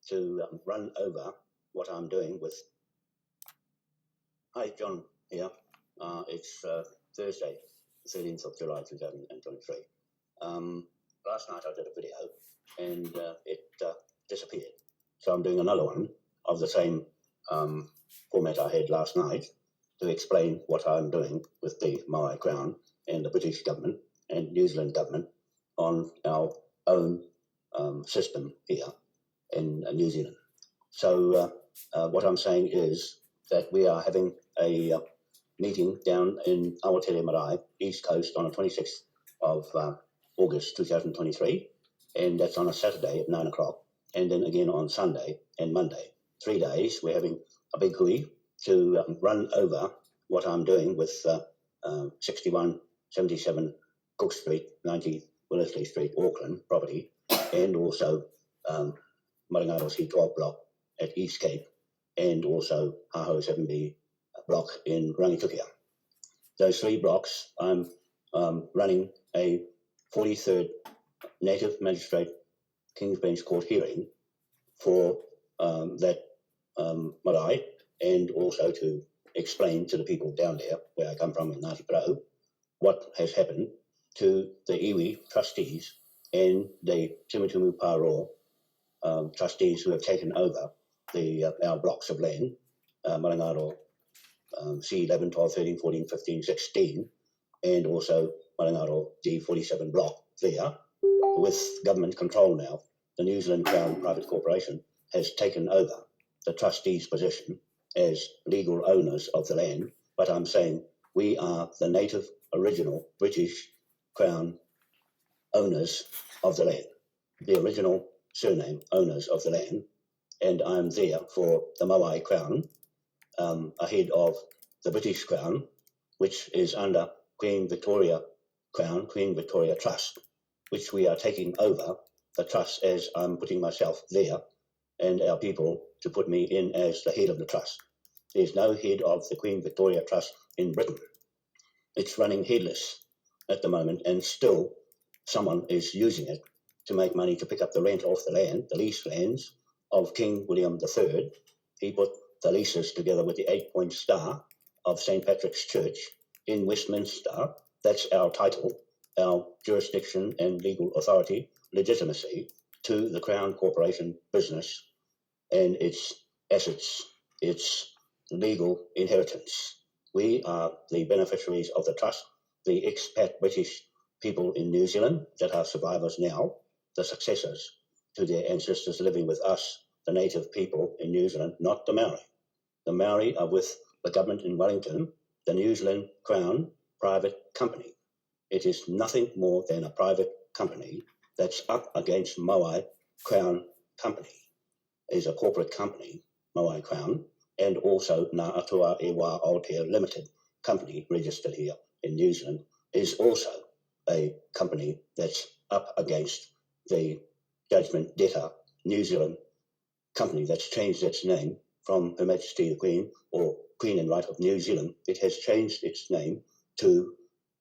to run over what I'm doing with. Hi, John here. It's Thursday, 13th of July 2023. Last night I did a video and it disappeared. So I'm doing another one of the same format I had last night to explain what I'm doing with the Maui Crown and the British government and New Zealand government on our own system here in New Zealand. So what I'm saying is that we are having a meeting down in Aotere Marae, East Coast, on the 26th of August 2023, and that's on a Saturday at 9 o'clock, and then again on Sunday and Monday. 3 days, we're having a big hui to run over what I'm doing with 6177 Cook Street, 90 Wellesley Street, Auckland property, and also Maringaro C12 block at East Cape, and also Haho 7B block in Rangitukia. Those 3 blocks, I'm running a 43rd Native Magistrate King's Bench Court hearing for that marae, and also to explain to the people down there, where I come from in Ngāti Porou, what has happened to the iwi trustees and the Tumutumu Pāro trustees who have taken over our blocks of land, Marangaro C11, 12, 13, 14, 15, 16, and also Marangaro D47 block there. With government control now, the New Zealand Crown Private Corporation has taken over the trustees' position as legal owners of the land, but I'm saying we are the native, original British Crown owners of the land, the original surname owners of the land, and I'm there for the Maui Crown ahead of the British Crown, which is under Queen Victoria Crown, Queen Victoria Trust, which we are taking over the trust as I'm putting myself there and our people to put me in as the head of the trust. There's no head of the Queen Victoria Trust in Britain. It's running headless at the moment, and still someone is using it to make money to pick up the rent off the land, the lease lands of King William III. He put the leases together with the 8-point star of St. Patrick's Church in Westminster. That's our title, our jurisdiction and legal authority, legitimacy to the Crown Corporation business and its assets, its legal inheritance. We are the beneficiaries of the trust, the expat British people in New Zealand that are survivors now, the successors to their ancestors living with us, the native people in New Zealand, not the Maori. The Maori are with the government in Wellington, the New Zealand Crown private company. It is nothing more than a private company that's up against Maui Crown Company. It is a corporate company, Maui Crown, and also Ngā Atua e Wā Aotea Limited company registered here in New Zealand is also a company that's up against the judgment debtor New Zealand company that's changed its name from Her Majesty the Queen, or Queen in Right of New Zealand. It has changed its name to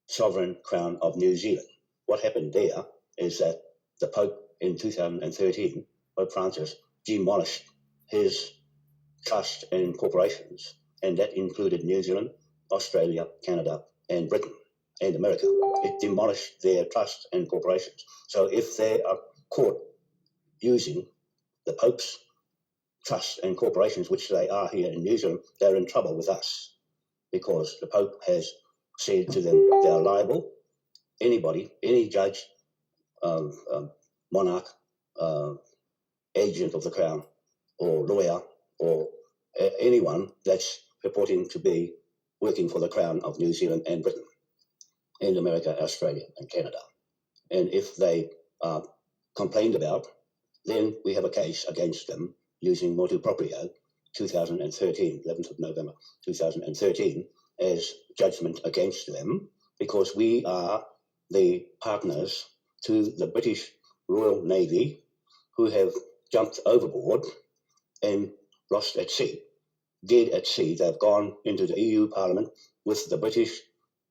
Sovereign Crown of New Zealand. What happened there is that the Pope in 2013, Pope Francis, demolished his trust and corporations, and that included New Zealand, Australia, Canada, and Britain, and America. It demolished their trusts and corporations. So if they are caught using the Pope's trusts and corporations, which they are here in New Zealand, they're in trouble with us, because the Pope has said to them they are liable. Anybody, any judge, monarch, agent of the Crown, or lawyer, or anyone that's purporting to be working for the Crown of New Zealand and Britain, and America, Australia, and Canada. And if they are complained about, then we have a case against them using motu proprio 2013, 11th of November 2013, as judgment against them, because we are the partners to the British Royal Navy who have jumped overboard and lost at sea, dead at sea. They've gone into the EU Parliament with the British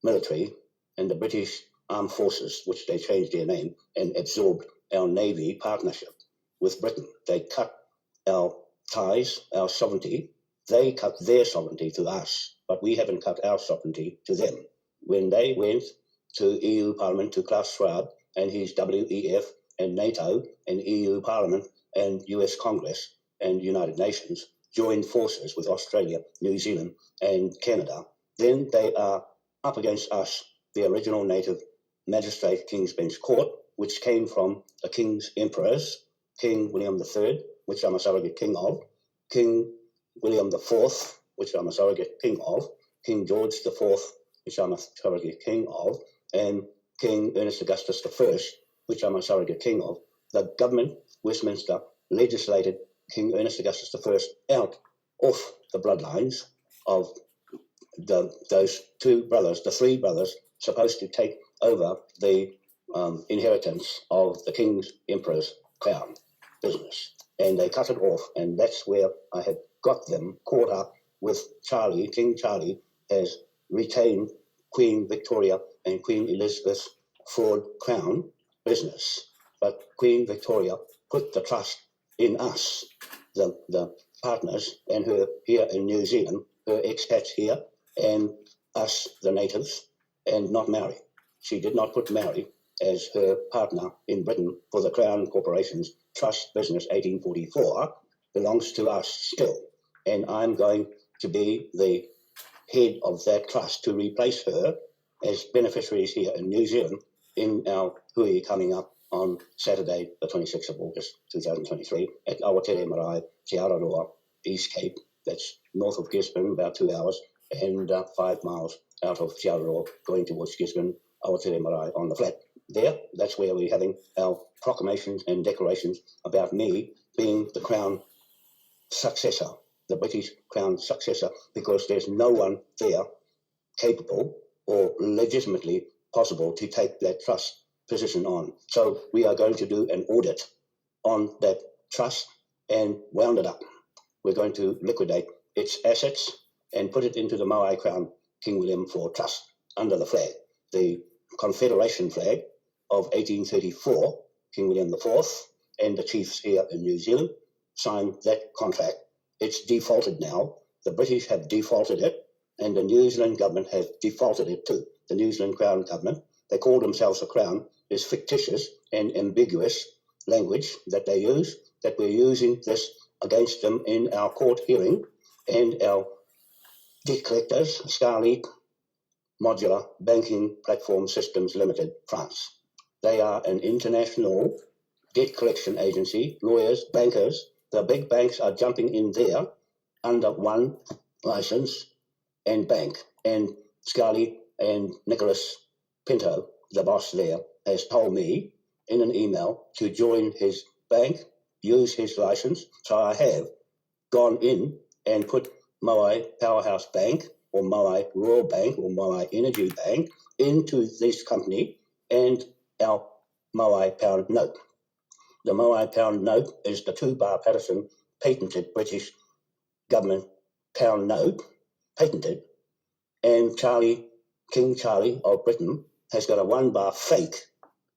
military and the British Armed Forces, which they changed their name, and absorbed our Navy partnership with Britain. They cut our ties, our sovereignty. They cut their sovereignty to us, but we haven't cut our sovereignty to them. When they went to EU Parliament, to Klaus Schwab and his WEF and NATO and EU Parliament and US Congress and United Nations joined forces with Australia, New Zealand and Canada, then they are up against us, the original native magistrate King's Bench Court, which came from the King's Emperors, King William III, which I'm a surrogate king of, King William IV, which I'm a surrogate king of, King George IV, which I'm a surrogate king of, and King Ernest Augustus I, which I'm a surrogate king of. The government, Westminster, legislated King Ernest Augustus I out of the bloodlines of those two brothers, the three brothers, supposed to take over the inheritance of the King's Emperor's crown business. And they cut it off, and that's where I have got them caught up with Charlie. King Charlie has retained Queen Victoria and Queen Elizabeth's fraud crown business. But Queen Victoria put the trust in us, the partners, and her here in New Zealand, her expats here, and us, the natives, and not Maori. She did not put Maori as her partner in Britain for the Crown Corporation's Trust Business 1844, belongs to us still. And I'm going to be the head of that trust to replace her as beneficiaries here in New Zealand in our hui coming up on Saturday, the 26th of August 2023 at Awatere Marae, Te Araroa, East Cape. That's north of Gisborne, about 2 hours, and 5 miles out of Te Araroa, going towards Gisborne, Awatere Marae on the flat. There, that's where we're having our proclamations and declarations about me being the Crown successor, the British Crown successor, because there's no one there capable or legitimately possible to take that trust position on. So we are going to do an audit on that trust and wound it up. We're going to liquidate its assets and put it into the Maui Crown King William IV Trust under the flag, the Confederation flag of 1834, King William IV, and the chiefs here in New Zealand signed that contract. It's defaulted now. The British have defaulted it, and the New Zealand government has defaulted it too. The New Zealand Crown government, they call themselves a crown, is fictitious and ambiguous language that they use, that we're using this against them in our court hearing, and our debt collectors, Scarleet Modular Banking Platform Systems Limited, France. They are an international debt collection agency, lawyers, bankers. The big banks are jumping in there under one license and bank. And Scarlett and Nicholas Pinto, the boss there, has told me in an email to join his bank, use his license. So I have gone in and put Moai Powerhouse Bank or Moai Rural Bank or Moai Energy Bank into this company and our Moai Pound Note. The Moai Pound Note is the 2-bar Patterson patented British government pound note, patented, and King Charlie of Britain has got a 1-bar fake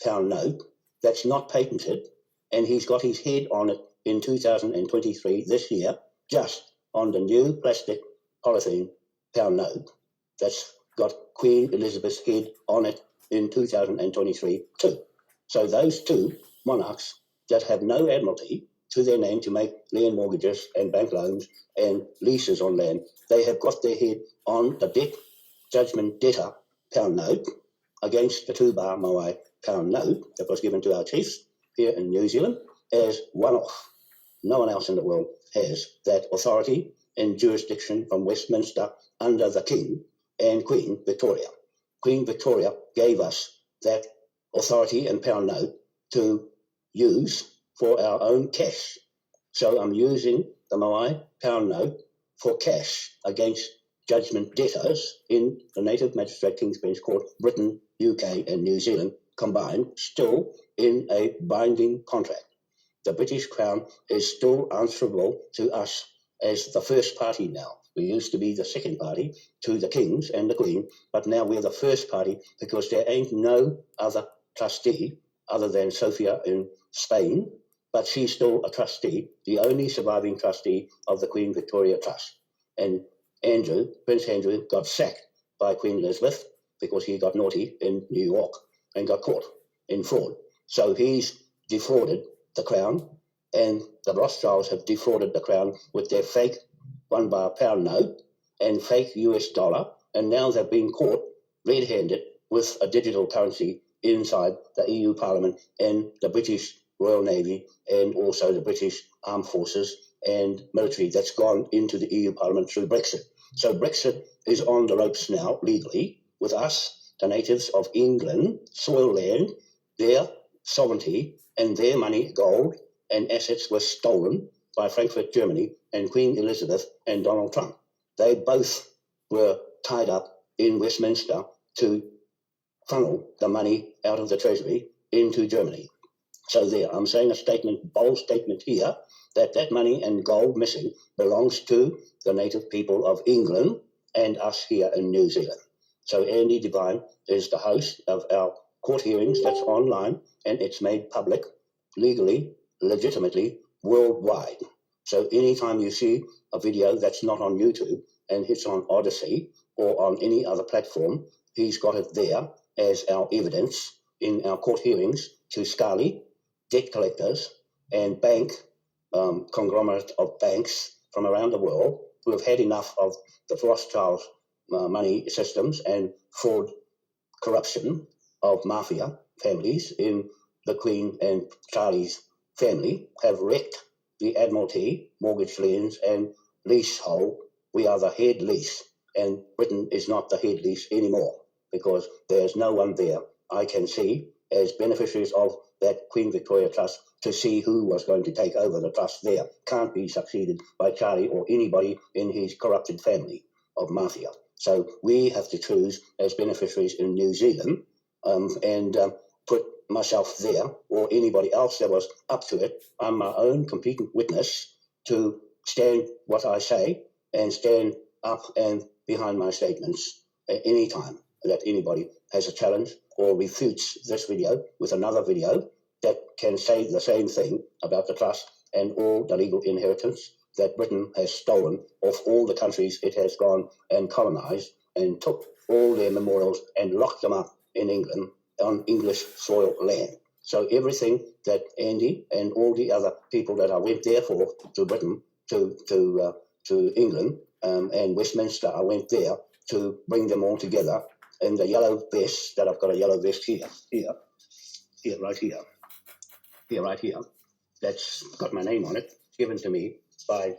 pound note that's not patented, and he's got his head on it in 2023, this year, just on the new plastic polythene pound note that's got Queen Elizabeth's head on it in 2023 too. So those two monarchs that have no admiralty to their name to make land mortgages and bank loans and leases on land, they have got their head on the debt judgment debtor pound note against the 2-bar Moai pound note that was given to our chiefs here in New Zealand as one-off. No one else in the world has that authority and jurisdiction from Westminster under the King and Queen Victoria. Queen Victoria gave us that authority and pound note to use for our own cash. So I'm using the Moai pound note for cash against judgment debtors in the Native Magistrate King's Bench Court, Britain, UK and New Zealand combined, still in a binding contract. The British Crown is still answerable to us as the first party now. We used to be the second party to the Kings and the Queen, but now we're the first party because there ain't no other trustee other than Sofia in Spain but she's still a trustee, the only surviving trustee of the Queen Victoria Trust. And Prince Andrew, got sacked by Queen Elizabeth because he got naughty in New York and got caught in fraud. So he's defrauded the Crown, and the Rothschilds have defrauded the Crown with their fake £1 note and fake US dollar, and now they've been caught red-handed with a digital currency inside the EU Parliament and the British Royal Navy and also the British Armed Forces and military that's gone into the EU Parliament through Brexit. So Brexit is on the ropes now, legally, with us, the natives of England, soil land, their sovereignty and their money, gold and assets were stolen by Frankfurt, Germany, and Queen Elizabeth and Donald Trump. They both were tied up in Westminster to funnel the money out of the Treasury into Germany. So there, I'm saying a statement, bold statement here, that money and gold missing belongs to the native people of England and us here in New Zealand. So Andy Devine is the host of our court hearings that's online, and it's made public, legally, legitimately, worldwide. So anytime you see a video that's not on YouTube and it's on Odyssey or on any other platform, he's got it there as our evidence in our court hearings to Scully, debt collectors, and conglomerate of banks from around the world who have had enough of the Rothschilds money systems and fraud, corruption of mafia families in the Queen and Charlie's family, have wrecked the Admiralty, mortgage liens, and leasehold. We are the head lease, and Britain is not the head lease anymore because there's no one there I can see as beneficiaries of that Queen Victoria Trust to see who was going to take over the trust there. Can't be succeeded by Charlie or anybody in his corrupted family of mafia. So we have to choose as beneficiaries in New Zealand and put myself there or anybody else that was up to it. I'm my own competent witness to stand what I say and stand up and behind my statements at any time that anybody has a challenge or refutes this video with another video that can say the same thing about the trust and all the legal inheritance that Britain has stolen off all the countries it has gone and colonized and took all their memorials and locked them up in England on English soil land. So everything that Andy and all the other people that I went there for to Britain, to England and Westminster, I went there to bring them all together. And the yellow vest, that I've got a yellow vest here, right here, that's got my name on it, given to me by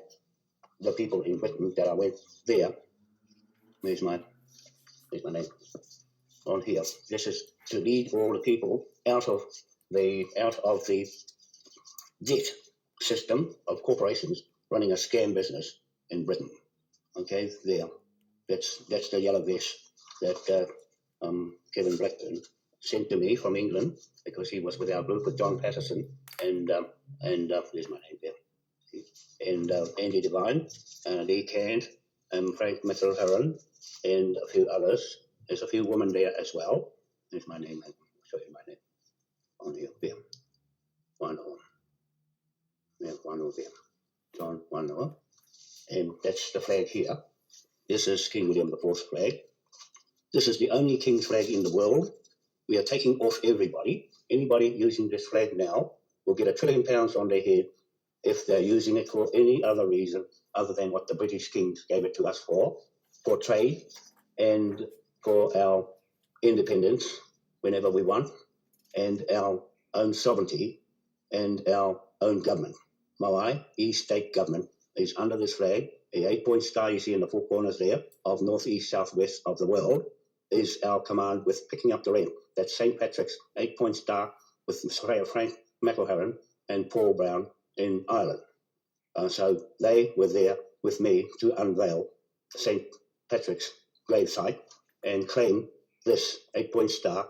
the people in Britain that I went there. There's my name on here. This is to lead all the people out of the debt system of corporations running a scam business in Britain. Okay, there. That's the yellow vest that Kevin Blackburn sent to me from England because he was with our group with John Patterson and there's my name there. And Andy Devine, Lee Cant, Frank McElherron, and a few others. There's a few women there as well. There's my name. I'll show you my name on here. There. Wanoa. Yeah, Wanoa there. John Wanoa. And that's the flag here. This is King William IV's flag. This is the only king's flag in the world. We are taking off everybody. Anybody using this flag now will get £1 trillion on their head if they're using it for any other reason other than what the British kings gave it to us for trade and for our independence whenever we want, and our own sovereignty and our own government. Maui, East State Government, is under this flag. The 8-point star you see in the four corners there of northeast, southwest of the world is our command with picking up the rent. That's St. Patrick's 8-point star with Frank McElherron and Paul Brown in Ireland. So they were there with me to unveil St. Patrick's gravesite and claim this 8-point star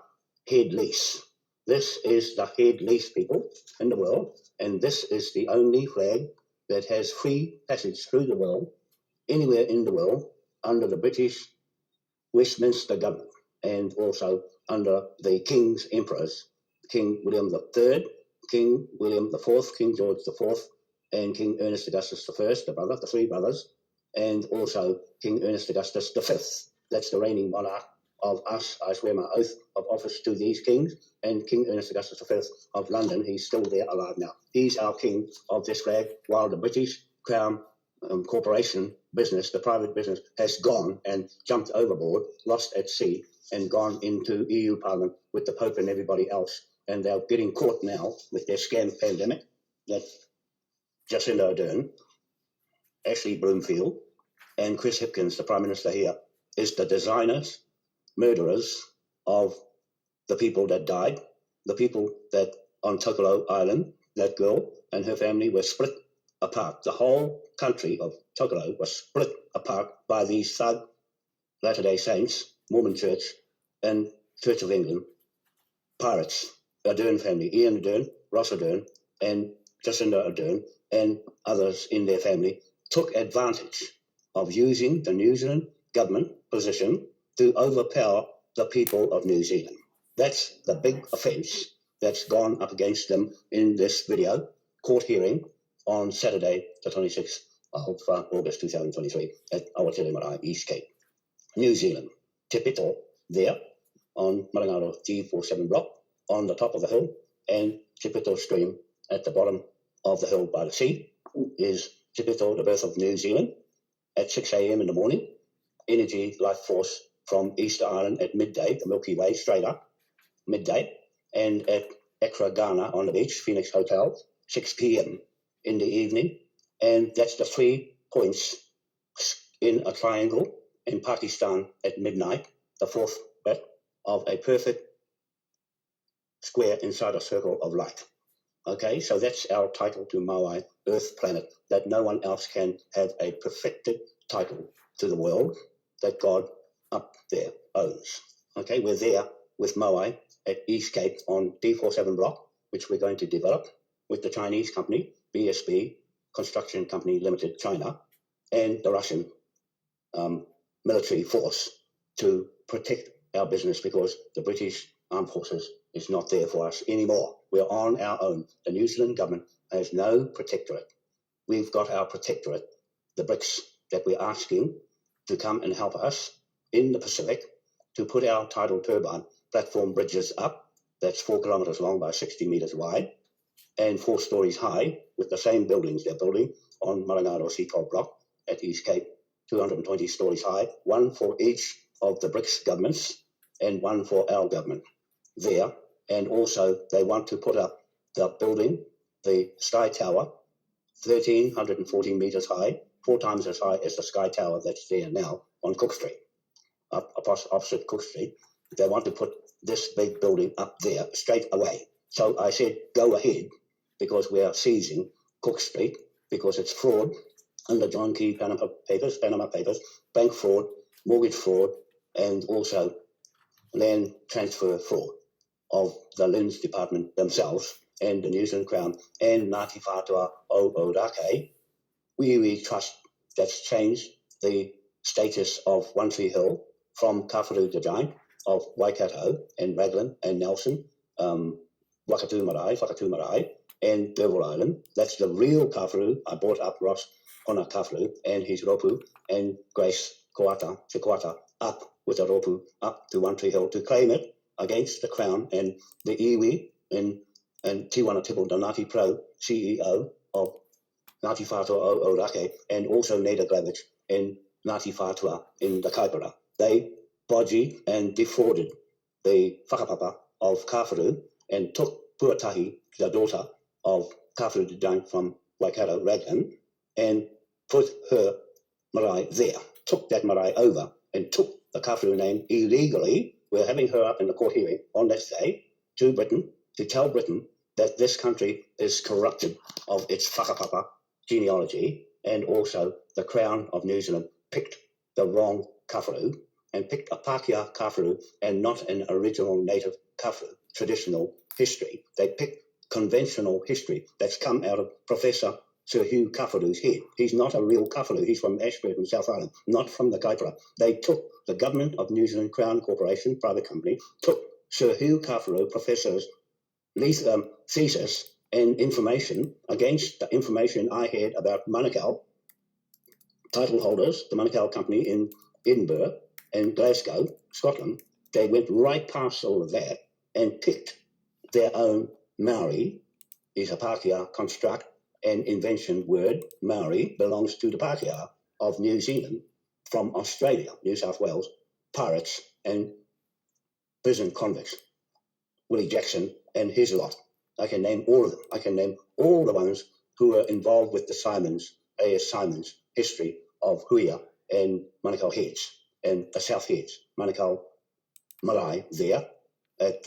head lease. This is the head lease, people, in the world, and this is the only flag that has free passage through the world, anywhere in the world, under the British Westminster government, and also under the King's Emperors, King William III, King William IV, King George IV, and King Ernest Augustus I, the three brothers, and also King Ernest Augustus V. That's the reigning monarch of us. I swear my oath of office to these kings. And King Ernest Augustus V of London, he's still there alive now. He's our king of this flag, while the British Crown corporation business, the private business, has gone and jumped overboard, lost at sea, and gone into EU Parliament with the Pope and everybody else. And they're getting caught now with their scam pandemic that Jacinda Ardern, Ashley Bloomfield, and Chris Hipkins, the Prime Minister here, is the designers, murderers of the people that died, the people that on Tokolo Island, that girl and her family were split apart. The whole country of Tokolo was split apart by these thug Latter-day Saints, Mormon Church, and Church of England pirates, Ardern family, Ian Ardern, Ross Ardern, and Jacinda Ardern, and others in their family took advantage of using the New Zealand government position to overpower the people of New Zealand. That's the big offence that's gone up against them in this video court hearing on Saturday, the 26th of August 2023 at Awatere Marae, East Cape, New Zealand. Te Pito there on Marangaro G47 block on the top of the hill, and Te Pito stream at the bottom of the hill by the sea is Te Pito, the birth of New Zealand, at 6 a.m. in the morning. Energy, life force from Easter Island at midday, the Milky Way straight up, midday, and at Accra, Ghana on the beach, Phoenix Hotel, 6 p.m. in the evening. And that's the 3 points in a triangle in Pakistan at midnight, the 4th bit of a perfect square inside a circle of light. Okay, so that's our title to Maui, Earth Planet, that no one else can have a perfected title to the world that God up there owns. Okay, we're there with Maui at East Cape on D47 block, which we're going to develop with the Chinese company, BSB, Construction Company Limited, China, and the Russian military force to protect our business, because the British Armed Forces is not there for us anymore. We're on our own. The New Zealand government has no protectorate. We've got our protectorate, the BRICS, that we're asking to come and help us in the Pacific to put our tidal turbine platform bridges up. That's 4 kilometres long by 60 metres wide and 4 stories high, with the same buildings they're building on Marangaro Seacoal block at East Cape, 220 stories high, 1 for each of the BRICS governments and 1 for our government there. And also they want to put up the building, the Sky Tower, 1,340 metres high, 4 times as high as the Sky Tower that's there now on Cook Street, opposite Cook Street. They want to put this big building up there straight away. So I said, go ahead, because we are seizing Cook Street, because it's fraud under John Key Panama Papers, bank fraud, mortgage fraud, and also land transfer fraud of the Linds Department themselves and the New Zealand Crown and Ngāti Whātua o Ōrākei. We trust that's changed the status of One Tree Hill from Kawharu the Giant of Waikato and Raglan and Nelson, Whakatū Marae, and Derville Island. That's the real Kawharu. I brought up Ross Hona Kawharu and his ropu and Grace Koata, Te Koata, up with a ropu up to One Tree Hill to claim it against the Crown and the iwi and Tiwana Tipple, the Ngāti Pro CEO of Ngāti Whātua o Ōrākei, and also Neda Glavich and Ngāti Whātua in the Kaipara. They bodgy and defrauded the whakapapa of Kawharu and took Puatahi, the daughter of Kawharu the Giant from Waikato, Raglan, and put her marae there, took that marae over and took the Kawharu name illegally. We're having her up in the court hearing on that day to Britain, to tell Britain that this country is corrupted of its whakapapa genealogy, and also the Crown of New Zealand picked the wrong Kawharu and picked a Pākehā Kawharu and not an original native Kawharu, traditional history. They picked conventional history that's come out of Professor Sir Hugh Kawharu's head. He's not a real Kawharu. He's from Ashburton, South Island, not from the Kaipara. They took the government of New Zealand Crown Corporation, private company, took Sir Hugh Kawharu, Professor's thesis and information against the information I had about Manukau title holders, the Manukau Company in Edinburgh and Glasgow, Scotland. They went right past all of that and picked their own Maori, is a Pākehā construct and invention word. Maori belongs to the Pākehā of New Zealand, from Australia, New South Wales, pirates and prison convicts. Willie Jackson and his lot. I can name all of them. I can name all the ones who were involved with the Simons, A.S. Simons history of Huia and Manukau Heads and the South Heads, Manukau Marae there at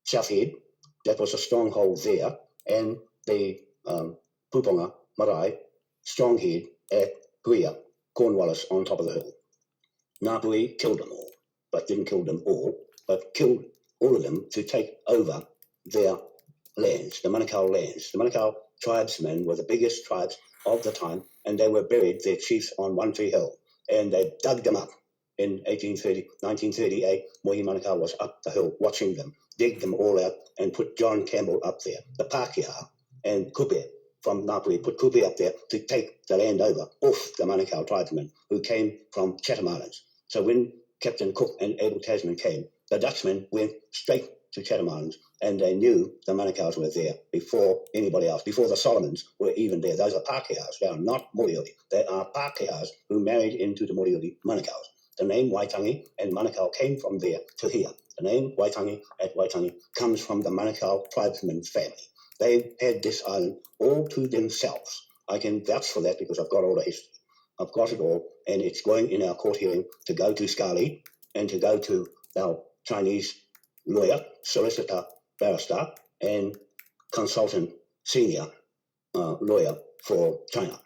South Head. That was a stronghold there, and the Puponga Marae stronghead at Huia, Cornwallis on top of the hill. Ngāpuhi killed them all, but didn't kill them all, but killed all of them to take over their lands, the Manukau lands. The Manukau tribesmen were the biggest tribes of the time, and they were buried, their chiefs, on One Tree Hill, and they dug them up in 1938. Mohi Manukau was up the hill watching them, dig them all out, and put John Campbell up there. The Pākehā and Kupe from Ngāpuhi put Kupe up there to take the land over off the Manukau tribesmen who came from Chatham Islands. So when Captain Cook and Abel Tasman came, the Dutchmen went straight to Chatham Islands, and they knew the Manukau's were there before anybody else, before the Solomons were even there. Those are Pākehās. They are not Moriori. They are Pākehās who married into the Moriori Manukau's. The name Waitangi and Manukau came from there to here. The name Waitangi at Waitangi comes from the Manukau tribesman's family. They had this island all to themselves. I can vouch for that because I've got all the history. I've got it all, and it's going in our court hearing to go to Scarly and to go to our Chinese lawyer, solicitor, barrister, and consultant senior lawyer for China.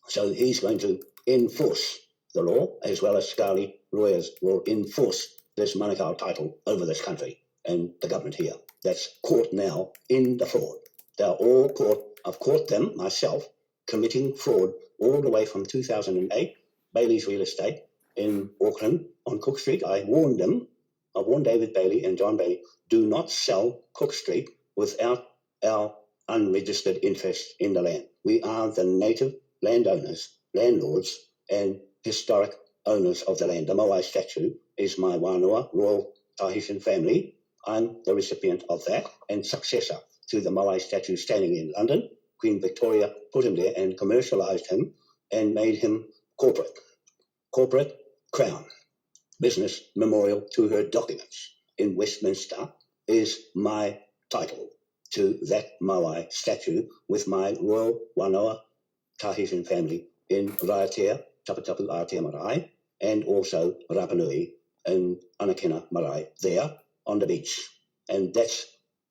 So he's going to enforce the law, as well as Scarly lawyers will enforce this Manukau title over this country and the government here. That's caught now in the fraud. They're all caught. I've caught them myself committing fraud all the way from 2008, Bailey's Real Estate in Auckland on Cook Street. I warned them. I warned David Bailey and John Bailey, do not sell Cook Street without our unregistered interest in the land. We are the native landowners, landlords, and historic owners of the land. The Moai statue is my Wanoa Royal Tahitian family. I'm the recipient of that and successor to the Moai statue standing in London. Queen Victoria put him there and commercialised him and made him corporate crown. Business memorial to her documents in Westminster is my title to that Moai statue with my Royal Wanoa Tahitian family in Raiatea, Taputapu Aotea Marae, and also Rapanui and Anakena Marae there on the beach. And that's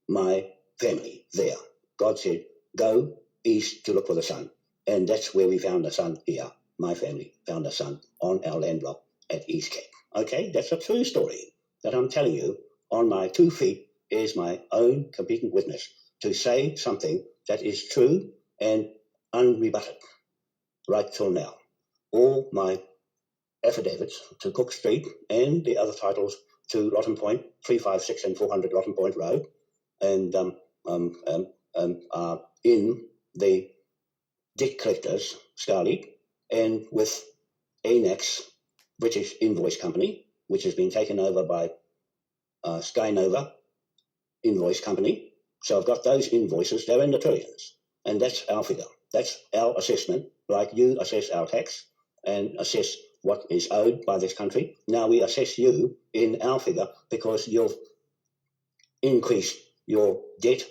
my family there. God said, go east to look for the sun. And that's where we found the sun here. My family found the sun on our land block at East Cape. Okay, that's a true story that I'm telling you. On my 2 feet is my own competent witness to say something that is true and unrebutted right till now. All my affidavits to Cook Street and the other titles to Rotten Point, 356 and 400 Rotten Point Road, and are in the debt collectors, Scarly, and with ANAX, British Invoice Company, which has been taken over by Sky Nova Invoice Company. So I've got those invoices, they're in the trillions, and that's our figure. That's our assessment, like you assess our tax and assess what is owed by this country. Now we assess you in our figure because you've increased your debt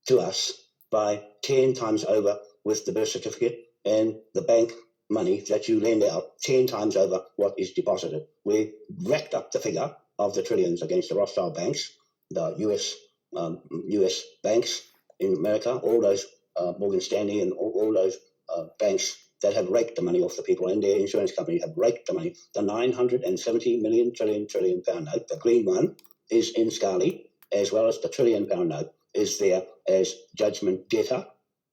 to us by 10 times over with the birth certificate and the bank money that you lend out 10 times over what is deposited. We racked up the figure of the trillions against the Rothschild banks, the US banks in America, all those Morgan Stanley and all those banks that have raked the money off the people, and their insurance companies have raked the money. The 970 million trillion pound note, the green one, is in Scarly, as well as the trillion-pound note is there as judgment debtor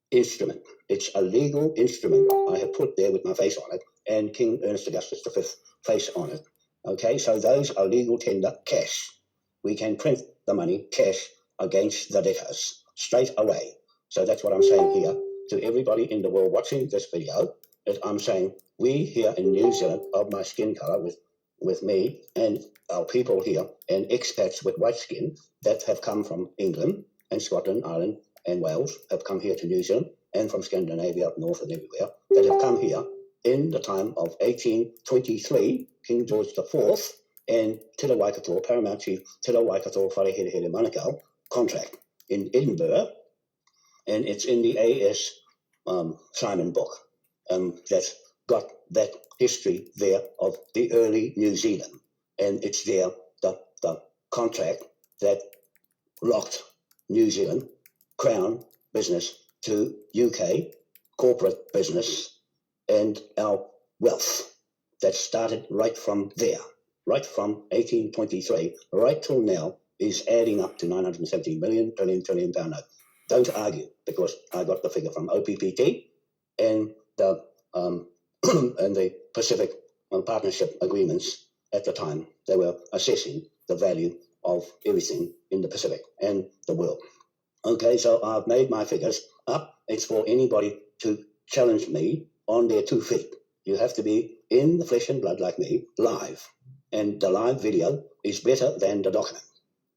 instrument. It's a legal instrument I have put there with my face on it and King Ernest Augustus V's face on it. Okay, so those are legal tender cash. We can print the money cash against the debtors straight away. So that's what I'm saying here to everybody in the world watching this video, is I'm saying we here in New Zealand, of my skin colour, with me and our people here, and expats with white skin that have come from England and Scotland, Ireland and Wales, have come here to New Zealand, and from Scandinavia up north and everywhere, that have come here in the time of 1823, King George IV, and Te Waikato, Paramount Chief Te Waikato Wharehere Manukau contract in Edinburgh, and it's in the A.S. Simon book that's got that history there of the early New Zealand, and it's there the contract that locked New Zealand Crown business to UK corporate business, and our wealth that started right from there, right from 1823, right till now, is adding up to 970 million trillion pound note. Don't argue, because I got the figure from OPPT and the and the Pacific Partnership agreements at the time. They were assessing the value of everything in the Pacific and the world. Okay, so I've made my figures up. It's for anybody to challenge me on their 2 feet. You have to be in the flesh and blood like me, live. And the live video is better than the document.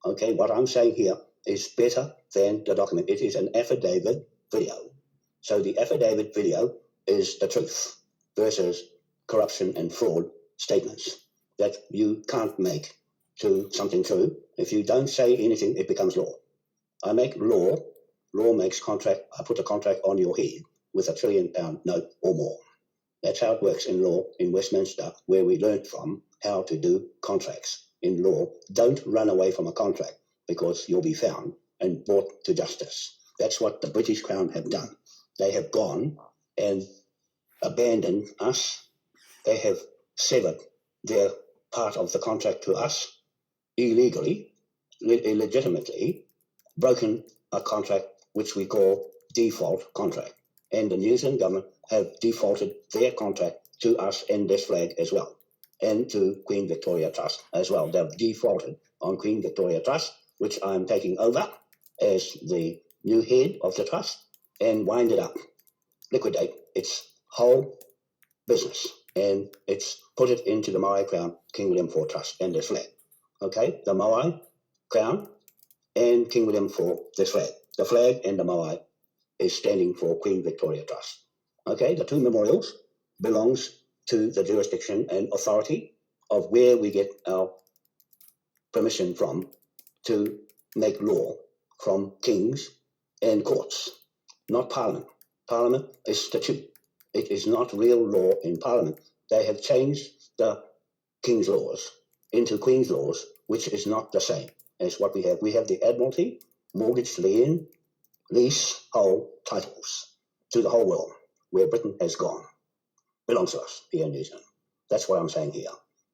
Okay, what I'm saying here is better than the document. It is an affidavit video. So the affidavit video is the truth versus corruption and fraud statements that you can't make to something true. If you don't say anything, it becomes law. I make law, law makes contract. I put a contract on your head with £1 trillion note or more. That's how it works in law in Westminster, where we learned from how to do contracts in law. Don't run away from a contract, because you'll be found and brought to justice. That's what the British Crown have done. They have gone and abandoned us. They have severed their part of the contract to us illegally, illegitimately, broken a contract which we call default contract. And the New Zealand government have defaulted their contract to us and this flag as well, and to Queen Victoria Trust as well. They've defaulted on Queen Victoria Trust, which I'm taking over as the new head of the trust, and wind it up, liquidate its whole business, and it's put it into the Maui Crown King William IV Trust and this flag. Okay, the Maui Crown and King William IV, this flag. The flag and the Maui is standing for Queen Victoria Trust. Okay, the two memorials belongs to the jurisdiction and authority of where we get our permission from to make law, from kings and courts, not Parliament. Parliament is statute. It is not real law in Parliament. They have changed the King's laws into Queen's laws, which is not the same as what we have. We have the Admiralty, mortgage, lien, lease, whole titles to the whole world, where Britain has gone. Belongs to us here in New Zealand. That's what I'm saying here.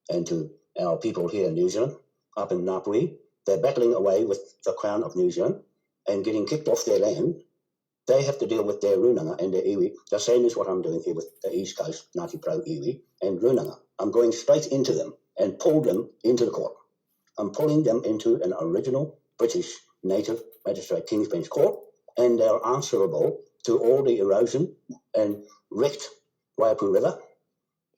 And to our people here in New Zealand, up in Ngāpuhi, they're battling away with the Crown of New Zealand and getting kicked off their land. They have to deal with their runanga and their iwi, the same as what I'm doing here with the East Coast, Ngāti Pro iwi and runanga. I'm going straight into them and pull them into the court. I'm pulling them into an original British native magistrate King's Bench court, and they're answerable to all the erosion and wrecked Waipu River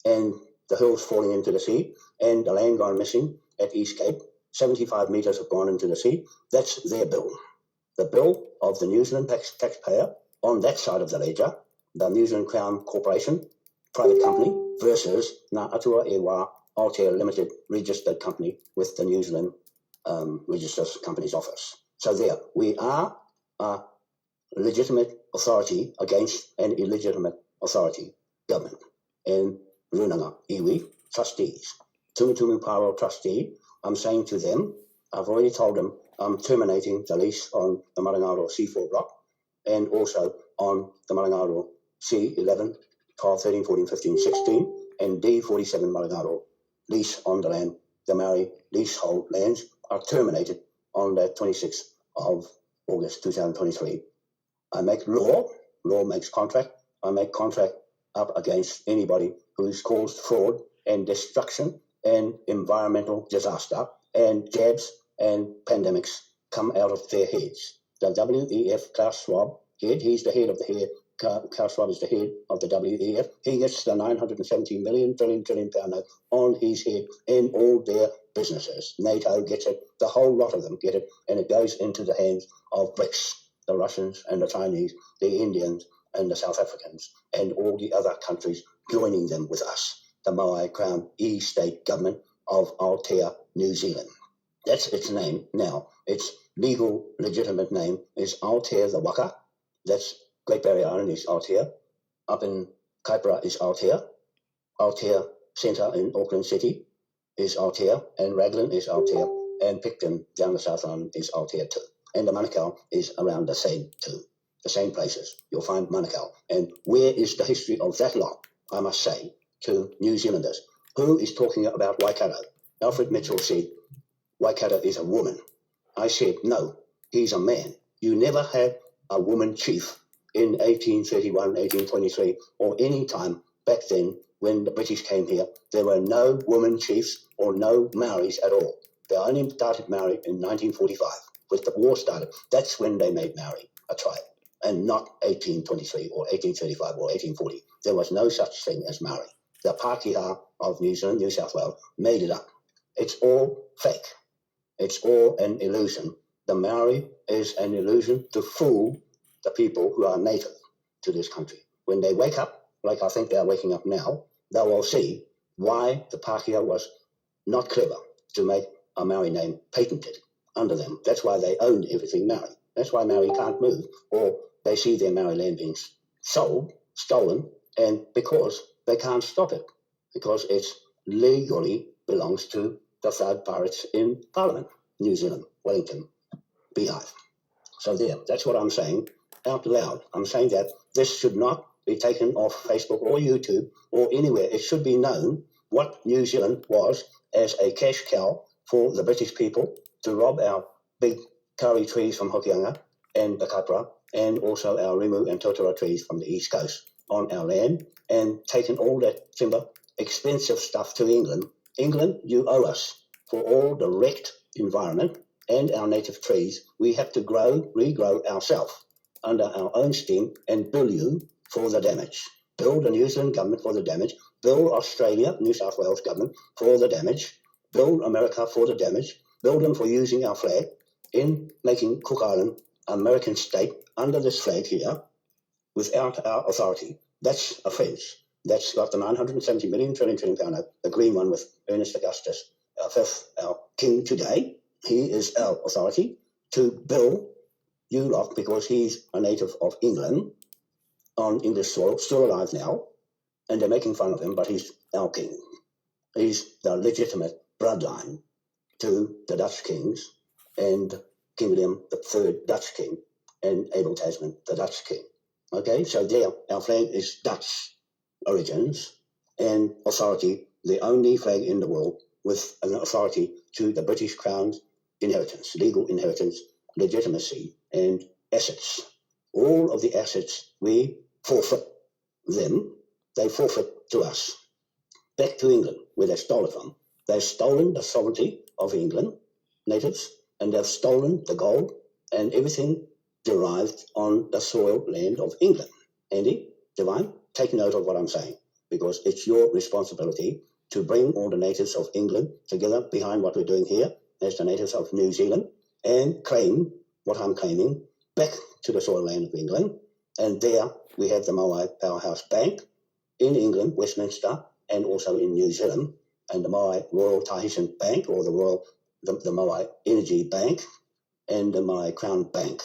and the hills falling into the sea and the land gone missing at East Cape. 75 metres have gone into the sea. That's their bill. The bill of the New Zealand taxpayer on that side of the ledger, the New Zealand Crown Corporation, private company, versus Ngā Atua e Wā Aotea Limited registered company with the New Zealand Registers Companies Office. So there, we are a legitimate authority against an illegitimate authority, government, and runanga, iwi, trustees. Tumutumu Paro trustee, I'm saying to them, I've already told them I'm terminating the lease on the Marangaro C4 block and also on the Marangaro C11, 12, 13, 14, 15, 16 and D47 Marangaro lease on the land. The Maori leasehold lands are terminated on the 26th of August 2023. I make law, law makes contract. I make contract up against anybody who's caused fraud and destruction and environmental disaster and jabs and pandemics come out of their heads. The WEF, Klaus Schwab, he's the head of the head. Klaus Schwab is the head of the WEF. He gets the 970 million trillion pound note on his head and all their businesses. NATO gets it, the whole lot of them get it, and it goes into the hands of BRICS, the Russians and the Chinese, the Indians and the South Africans, and all the other countries joining them with us, the Maui Crown E-State Government of Aotea, New Zealand. That's its name now. Its legal, legitimate name is Aotea the Waka. That's Great Barrier Island is Aotea. Up in Kaipara is Aotea. Aotea Centre in Auckland City is Aotea, and Raglan is Aotea, and Picton down the South Island is Aotea too. And the Manukau is around the same too. The same places. You'll find Manukau. And where is the history of that lot, I must say, to New Zealanders? Who is talking about Waikato? Alfred Mitchell said, Waikato is a woman. I said, no, he's a man. You never had a woman chief in 1831, 1823, or any time back then when the British came here. There were no woman chiefs or no Maoris at all. They only started Maori in 1945, when the war started. That's when they made Maori a tribe, and not 1823 or 1835 or 1840. There was no such thing as Maori. The Pākehā of New Zealand, New South Wales, made it up. It's all fake. It's all an illusion. The Maori is an illusion to fool the people who are native to this country. When they wake up, like I think they are waking up now, they will see why the Pākehā was not clever to make a Maori name patented under them. That's why they owned everything Maori. That's why Maori can't move, or they see their Maori land being sold, stolen, and because they can't stop it, because it legally belongs to the third pirates in Parliament, New Zealand, Wellington, Beehive. So there, that's what I'm saying out loud. I'm saying that this should not be taken off Facebook or YouTube or anywhere. It should be known what New Zealand was as a cash cow for the British people to rob our big kauri trees from Hokianga and the Kaipara, and also our Rimu and Totara trees from the East Coast on our land, and taken all that timber, expensive stuff to England. England, you owe us for all the wrecked environment and our native trees. We have to regrow ourselves under our own steam and bill you for the damage. Bill the New Zealand government for the damage. Bill Australia, New South Wales government for the damage. Bill America for the damage. Bill them for using our flag in making Cook Island American state under this flag here without our authority. That's offence. That's got the 970 million trillion pound note, the green one with Ernest Augustus, our fifth, our king today. He is our authority to bill you lot because he's a native of England on English soil, still alive now, and they're making fun of him, but he's our king. He's the legitimate bloodline to the Dutch kings and King William III, Dutch king, and Abel Tasman, the Dutch king. Okay, so there, our flag is Dutch origins and authority, the only flag in the world with an authority to the British Crown's inheritance, legal inheritance, legitimacy, and assets. All of the assets, we forfeit them. They forfeit to us, back to England, where they stole it from. They've stolen the sovereignty of England, natives, and they've stolen the gold and everything derived on the soil land of England. Andy, Divine, take note of what I'm saying, because it's your responsibility to bring all the natives of England together behind what we're doing here as the natives of New Zealand and claim what I'm claiming back to the soil land of England. And there we have the Maui Powerhouse Bank in England, Westminster, and also in New Zealand, and the Maui Royal Tahitian Bank, or the Maui Energy Bank, and the Maui Crown Bank.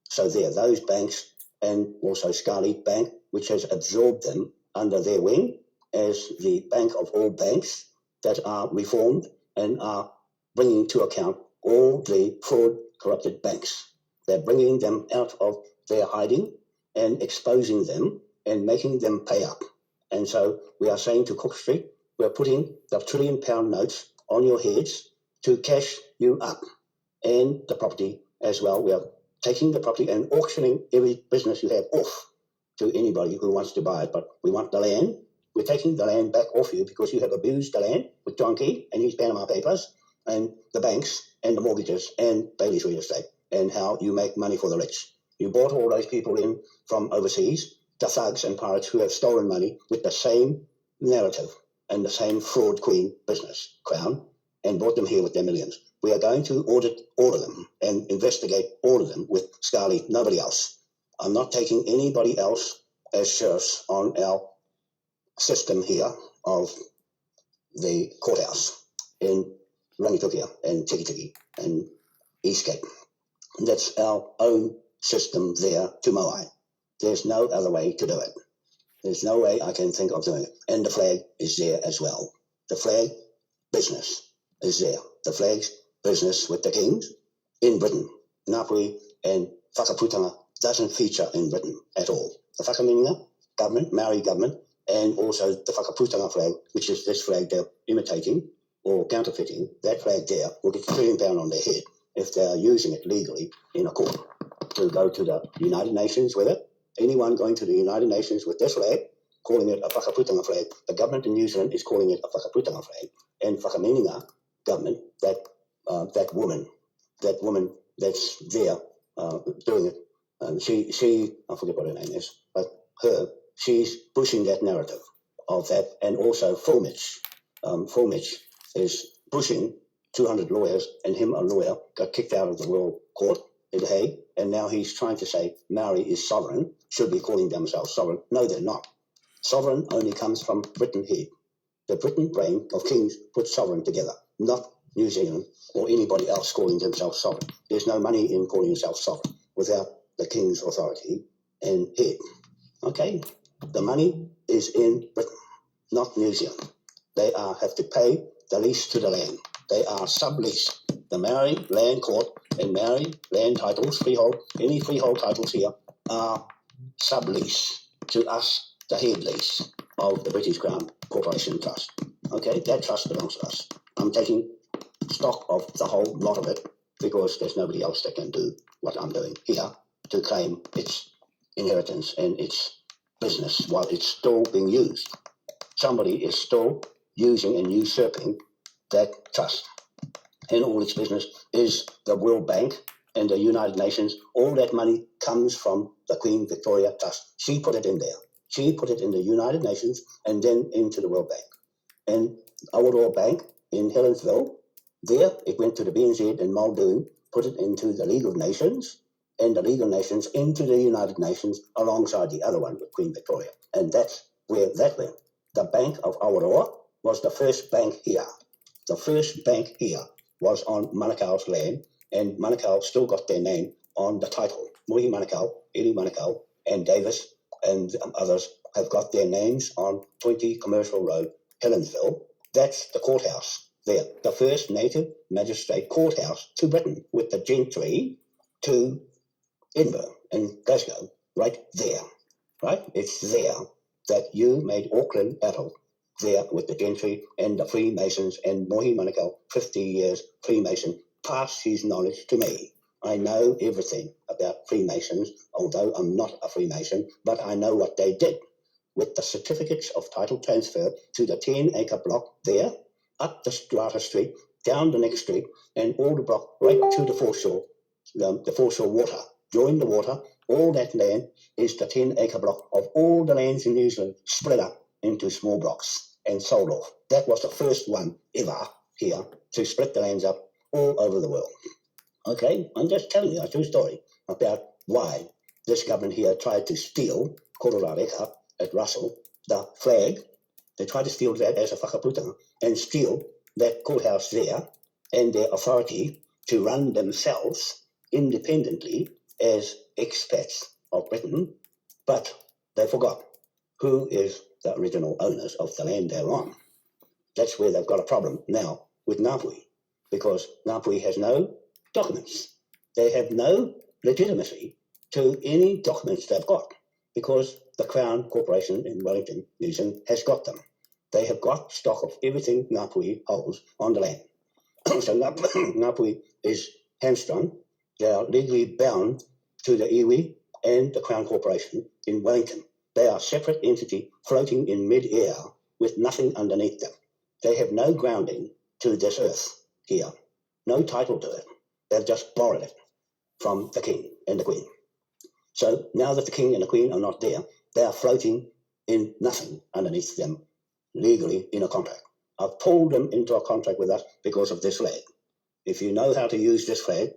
So there, those banks, and also Scarlet Bank, which has absorbed them under their wing as the bank of all banks that are reformed and are bringing to account all the fraud corrupted banks. They're bringing them out of their hiding and exposing them and making them pay up. And so we are saying to Cook Street, we're putting the £1 trillion notes on your heads to cash you up, and the property as well. We are taking the property and auctioning every business you have off to anybody who wants to buy it. But we want the land. We're taking the land back off you because you have abused the land with John Key and his Panama Papers and the banks and the mortgages and Bailey's Real Estate. and how you make money for the rich. You brought all those people in from overseas, the thugs and pirates who have stolen money with the same narrative and the same fraud queen business, Crown, and brought them here with their millions. We are going to audit all of them and investigate all of them with Scarlett, nobody else. I'm not taking anybody else as sheriffs on our system here of the courthouse in Rangitukia and Tikitiki and East Cape. That's our own system there to Moai. There's no other way to do it. There's no way I can think of doing it. And the flag is there as well. The flag business is there. The flag's business with the kings in Britain, Ngāpuhi and Whakaputanga doesn't feature in Britain at all. The Whakamininga government, Maori government, and also the Whakaputanga flag, which is this flag they're imitating or counterfeiting, that flag there will get £1 trillion on their head if they're using it legally in a court to go to the United Nations with it. Anyone going to the United Nations with this flag, calling it a Whakaputanga flag, the government in New Zealand is calling it a Whakaputanga flag, and Whakamininga government, that woman that's there doing it, she I forget what her name is, but she's pushing that narrative of that, and also Fulmich is pushing 200 lawyers, and him, a lawyer, got kicked out of the World Court in The Hague, and now he's trying to say Maori is sovereign, should be calling themselves sovereign. No, they're not. Sovereign only comes from Britain here. The Britain brain of kings put sovereign together, not New Zealand or anybody else calling themselves sovereign. There's no money in calling yourself sovereign without the king's authority and head. Okay? The money is in Britain, not New Zealand. They have to pay the lease to the land. They are sublease. The Maori land court and Maori land titles, freehold, any freehold titles here are sublease to us, the head lease of the British Crown Corporation Trust. Okay, that trust belongs to us. I'm taking stock of the whole lot of it because there's nobody else that can do what I'm doing here to claim its inheritance and its business while it's still being used. Somebody is still using and usurping that trust. And all its business is the World Bank and the United Nations. All that money comes from the Queen Victoria Trust. She put it in there. She put it in the United Nations and then into the World Bank. And Awaroa Bank in Helensville, there it went to the BNZ and Muldoon, put it into the League of Nations, and the League of Nations into the United Nations alongside the other one with Queen Victoria. And that's where that went. The Bank of Awaroa was the first bank here. The first bank here was on Manukau's land, and Manukau still got their name on the title. Mohi Manukau, Eli Manukau, and Davis and others have got their names on 20 Commercial Road, Helensville. That's the courthouse there. The first native magistrate courthouse to Britain with the gentry to Edinburgh and Glasgow, right there. Right? It's there that you made Auckland battle there with the gentry and the Freemasons, and Mohi Manukau, 50 years Freemason, passed his knowledge to me. I know everything about Freemasons, although I'm not a Freemason, but I know what they did with the certificates of title transfer to the 10-acre block there, up the Strata Street, down the next street, and all the block right to the foreshore, the foreshore water. Join the water, all that land is the 10-acre block of all the lands in New Zealand spread up into small blocks and sold off. That was the first one ever here to split the lands up all over the world. Okay, I'm just telling you a true story about why this government here tried to steal Kororareka at Russell, the flag. They tried to steal that as a whakaputanga and steal that courthouse there and their authority to run themselves independently as expats of Britain, but they forgot who is the original owners of the land they're on. That's where they've got a problem now with Ngāpuhi, because Ngāpuhi has no documents. They have no legitimacy to any documents they've got, because the Crown Corporation in Wellington, New Zealand, has got them. They have got stock of everything Ngāpuhi holds on the land. So Ngāpuhi is hamstrung. They are legally bound to the iwi and the Crown Corporation in Wellington. They are a separate entity floating in mid-air with nothing underneath them. They have no grounding to this earth here, no title to it. They've just borrowed it. from the King and the Queen. So now that the King and the Queen are not there, they are floating in nothing underneath them legally in a contract. I've pulled them into a contract with us because of this flag. If you know how to use this flag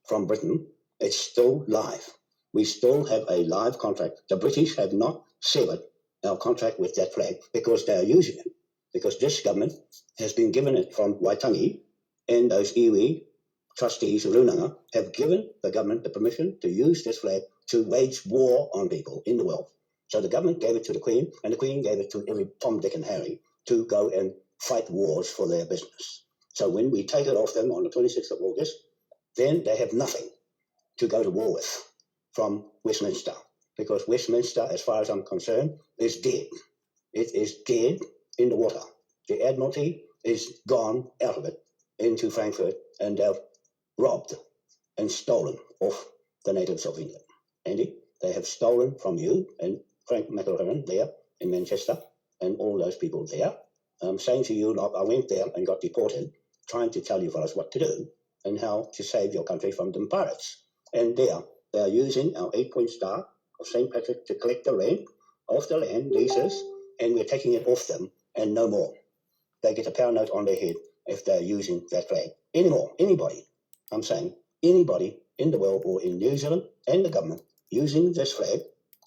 from Britain, it's still live. We still have a live contract. The British have not severed our contract with that flag because they are using it. Because this government has been given it from Waitangi, and those iwi trustees, Runanga, have given the government the permission to use this flag to wage war on people in the world. So the government gave it to the Queen, and the Queen gave it to every Tom, Dick and Harry to go and fight wars for their business. So when we take it off them on the 26th of August, then they have nothing to go to war with from Westminster, because Westminster, as far as I'm concerned, is dead. It is dead in the water. The Admiralty is gone out of it into Frankfurt, and they've robbed and stolen off the natives of England. Andy, they have stolen from you and Frank McElherron there in Manchester and all those people there. I'm saying to you, like, I went there and got deported, trying to tell you fellas what to do and how to save your country from them pirates. And there, they are using our 8-point star of St. Patrick to collect the rent of the land leases, and we're taking it off them and no more. They get a pound note on their head if they're using that flag. Anymore, anybody, I'm saying, anybody in the world or in New Zealand and the government using this flag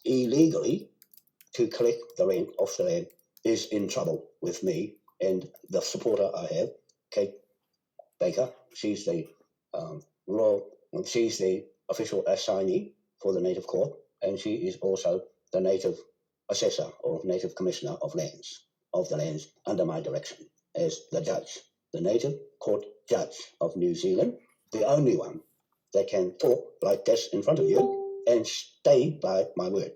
illegally to collect the rent off the land is in trouble with me and the supporter I have, Kate Baker. She's the she's the official assignee for the Native Court, and she is also the Native Assessor or Native Commissioner of the lands under my direction as the judge, the Native Court Judge of New Zealand, the only one that can talk like this in front of you and stay by my word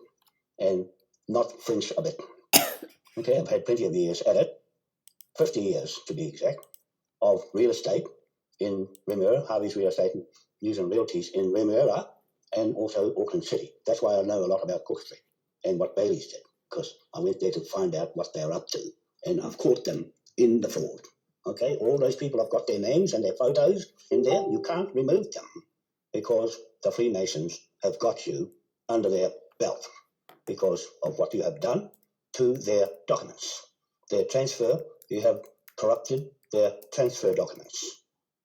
and not flinch a bit. Okay, I've had plenty of years at it, 50 years to be exact, of real estate in Remuera, Harvey's Real Estate, New Zealand Realties in Remuera, and also Auckland City. That's why I know a lot about Cook Street and what Bailey's did, because I went there to find out what they're up to, and I've caught them in the fraud. Okay, all those people have got their names and their photos in there. You can't remove them because the Freemasons have got you under their belt because of what you have done to their documents. Their transfer, you have corrupted their transfer documents.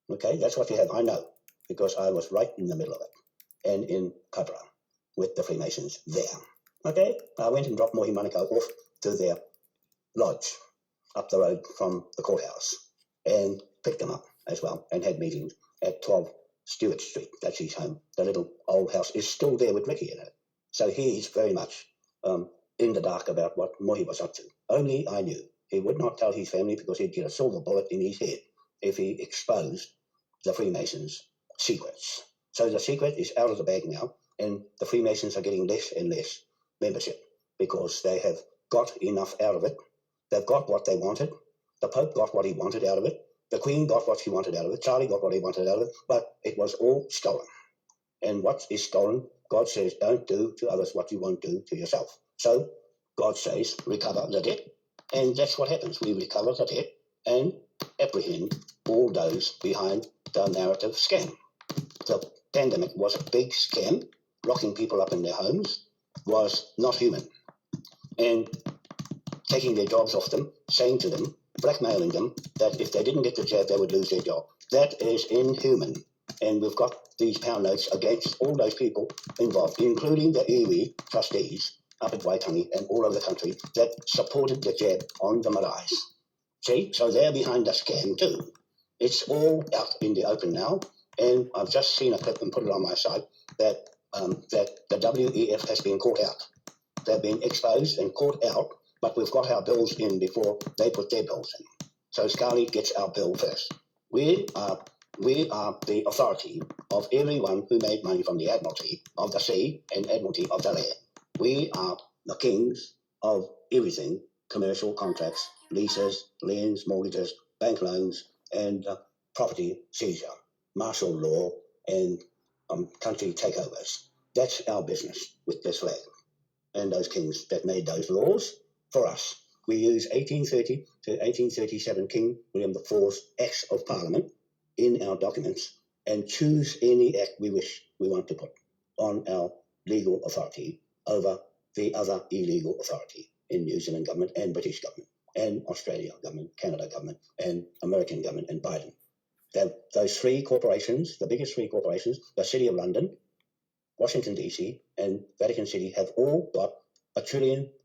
Okay, that's what you have. I know, because I was right in the middle of it and in Kabra with the Freemasons there. Okay, I went and dropped Mohi Manukau off to their lodge up the road from the courthouse and picked them up as well and had meetings at 12 Stewart Street. That's his home. The little old house is still there with Ricky in it. So he's very much in the dark about what Mohi was up to. Only I knew. He would not tell his family because he'd get a silver bullet in his head if he exposed the Freemasons' secrets. So the secret is out of the bag now, and the Freemasons are getting less and less membership because they have got enough out of it. They've got what they wanted. The Pope got what he wanted out of it. The Queen got what she wanted out of it. Charlie got what he wanted out of it. But it was all stolen. And what is stolen, God says, don't do to others what you won't do to yourself. So God says, recover the debt. And that's what happens. We recover the debt and apprehend all those behind the narrative scam. The pandemic was a big scam. Locking people up in their homes was not human. And taking their jobs off them, saying to them, blackmailing them, that if they didn't get the jab, they would lose their job. That is inhuman. And we've got these pound notes against all those people involved, including the iwi trustees up at Waitangi and all over the country that supported the jab on the maraes. See, so they're behind the scam too. It's all out in the open now, and I've just seen a clip and put it on my site that the WEF has been caught out. They've been exposed and caught out, but we've got our bills in before they put their bills in. So Scully gets our bill first. We are the authority of everyone who made money from the Admiralty of the sea and Admiralty of the land. We are the kings of everything, commercial contracts, leases, liens, mortgages, bank loans, and property seizure, martial law, and country takeovers. That's our business with this flag. And those kings that made those laws for us. We use 1830 to 1837 King William IV's Acts of Parliament in our documents and choose any act we want to put on our legal authority over the other illegal authority in New Zealand government and British government and Australia government, Canada government and American government and Biden. Those three corporations, the biggest three corporations, the City of London, Washington DC and Vatican City have all got a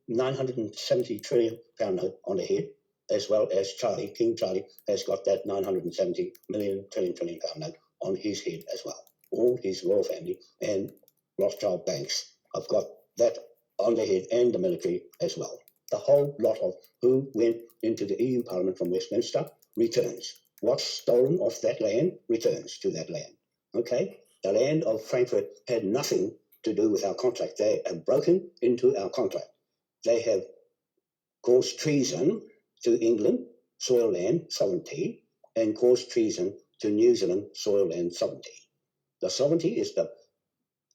970 trillion pound note on their head, as well as King Charlie has got that 970 trillion pound note on his head as well. All his royal family and Rothschild banks have got that on their head, and the military as well. The whole lot of who went into the EU Parliament from Westminster returns. What's stolen off that land returns to that land. Okay? The land of Frankfurt had nothing to do with our contract. They have broken into our contract. They have caused treason to England, soil land sovereignty, and caused treason to New Zealand, soil land sovereignty. The sovereignty is the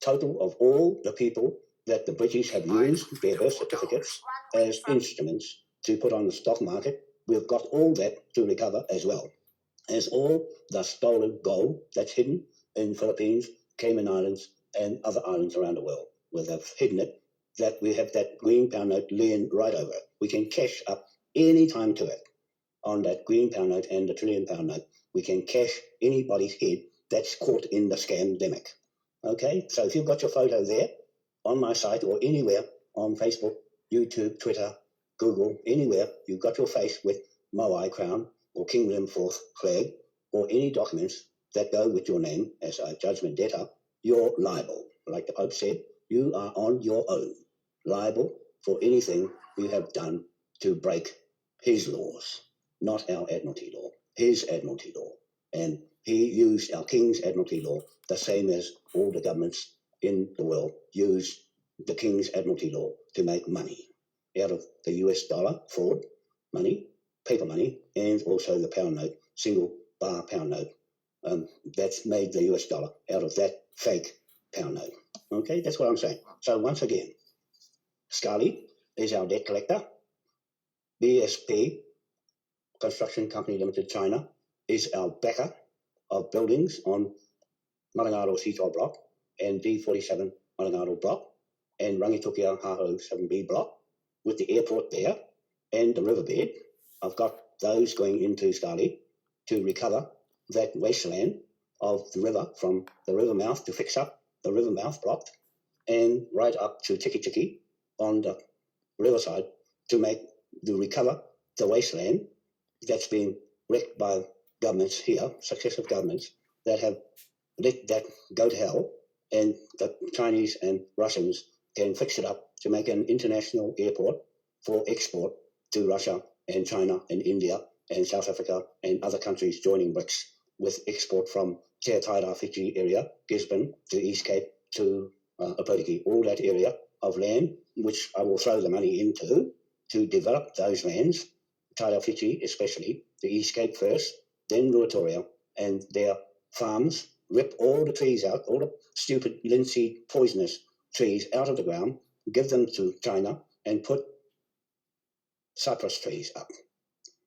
total of all the people that the British have used their birth certificates as instruments to put on the stock market. We've got all that to recover as well as all the stolen gold that's hidden in Philippines, Cayman Islands, and other islands around the world. We have hidden it, that we have that green pound note laying right over it. We can cash up any time to it on that green pound note and the trillion pound note. We can cash anybody's head that's caught in the scamdemic. Okay, so if you've got your photo there on my site or anywhere on Facebook, YouTube, Twitter, Google, anywhere, you've got your face with Moai crown or King William IV flag or any documents that go with your name as a judgment debtor, you're liable. Like the Pope said, you are on your own, liable for anything you have done to break his laws, not our Admiralty law, his Admiralty law. And he used our King's Admiralty law, the same as all the governments in the world use the King's Admiralty law to make money out of the US dollar, fraud money, paper money, and also the pound note, single bar pound note. That's made the US dollar out of that fake pound note. Okay, that's what I'm saying. So once again, Scully is our debt collector. BSP, Construction Company Limited China, is our backer of buildings on Marangaro Seatoll Block and D47 Marangaro Block and Rangitukia Haho 7B Block with the airport there and the riverbed. I've got those going into Scully to recover that wasteland of the river from the river mouth to fix up the river mouth block and right up to Tiki Tiki on the riverside to recover the wasteland that's been wrecked by governments here, successive governments that have let that go to hell, and the Chinese and Russians can fix it up to make an international airport for export to Russia and China and India and South Africa and other countries joining BRICS with export from Te Taira Fiji area, Gisborne to East Cape to Opotiki, all that area of land, which I will throw the money into to develop those lands, Taira Fiji especially, the East Cape first, then Ruatoria, and their farms, rip all the trees out, all the stupid linseed poisonous trees out of the ground, give them to China, and put cypress trees up.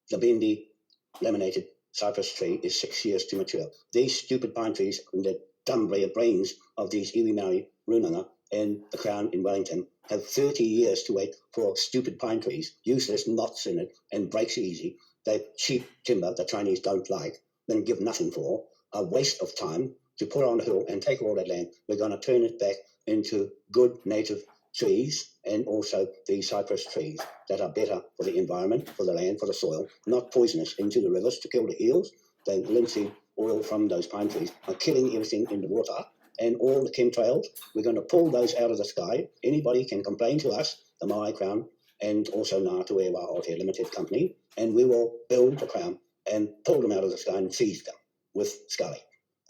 The Bindi laminated cypress tree is 6 years to mature. These stupid pine trees and the dumb brains of these iwi Maori, Runanga, and the Crown in Wellington have 30 years to wait for stupid pine trees, useless knots in it, and breaks easy. They're cheap timber the Chinese don't like, then give nothing for, a waste of time to put on a hill and take all that land. We're going to turn it back into good native trees and also the cypress trees that are better for the environment, for the land, for the soil, not poisonous into the rivers to kill the eels. The linseed oil from those pine trees are killing everything in the water, and all the chemtrails, we're going to pull those out of the sky. Anybody can complain to us, the Maui Crown, and also Ngātuewa Aotea Limited Company, and we will build the Crown and pull them out of the sky and seize them with Scully.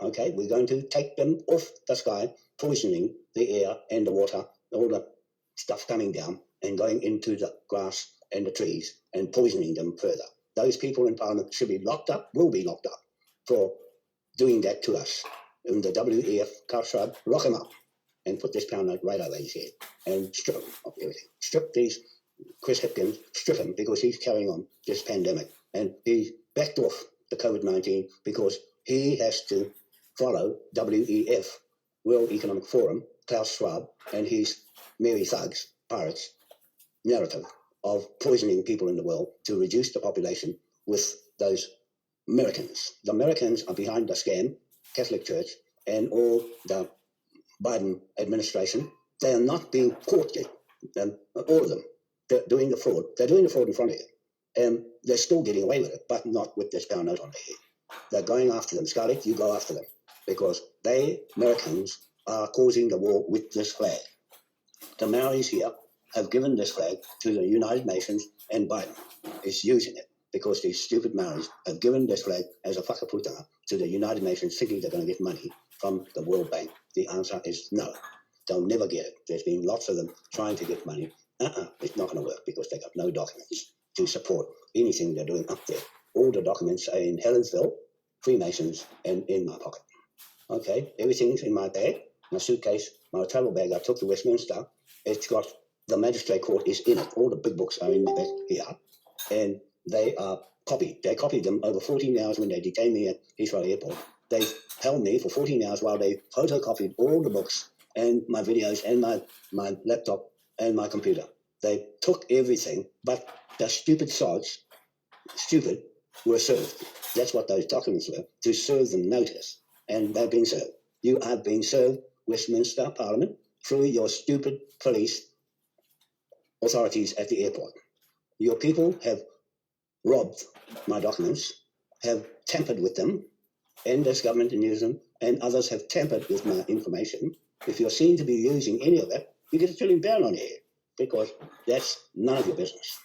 Okay, we're going to take them off the sky, poisoning the air and the water, all the stuff coming down and going into the grass and the trees and poisoning them further. Those people in Parliament should be locked up, will be locked up for doing that to us. And the WEF, Karshrab, lock him up and put this pound note right over his head and strip him of everything. Strip these, Chris Hipkins, strip him because he's carrying on this pandemic. And he backed off the COVID-19 because he has to follow WEF, World Economic Forum, Klaus Schwab, and his merry thugs, pirates, narrative of poisoning people in the world to reduce the population with those Americans. The Americans are behind the scam, Catholic Church, and all the Biden administration. They are not being caught yet. All of them. They're doing the fraud. They're doing the fraud in front of you. And they're still getting away with it, but not with this pound note on their head. They're going after them. Scarlett, you go after them. Because they, Americans, are causing the war with this flag. The Maoris here have given this flag to the United Nations, and Biden is using it because these stupid Maoris have given this flag as a whakaputanga to the United Nations, thinking they're going to get money from the World Bank. The answer is no. They'll never get it. There's been lots of them trying to get money. It's not going to work because they got no documents to support anything they're doing up there. All the documents are in Helensville, Freemasons, and in my pocket. Okay, everything's in my bag, my suitcase, my travel bag. I took to Westminster. It's got the magistrate court is in it. All the big books are in the back here, and they are copied. They copied them over 14 hours when they detained me at Heathrow Airport. They held me for 14 hours while they photocopied all the books and my videos and my laptop and my computer. They took everything, but the stupid sods, were served. That's what those documents were, to serve them notice. And they've been served. You have been served, Westminster Parliament, through your stupid police authorities at the airport. Your people have robbed my documents, have tampered with them, and this government in New Zealand and others have tampered with my information. If you're seen to be using any of that, you get a trillion pound on your head, because that's none of your business.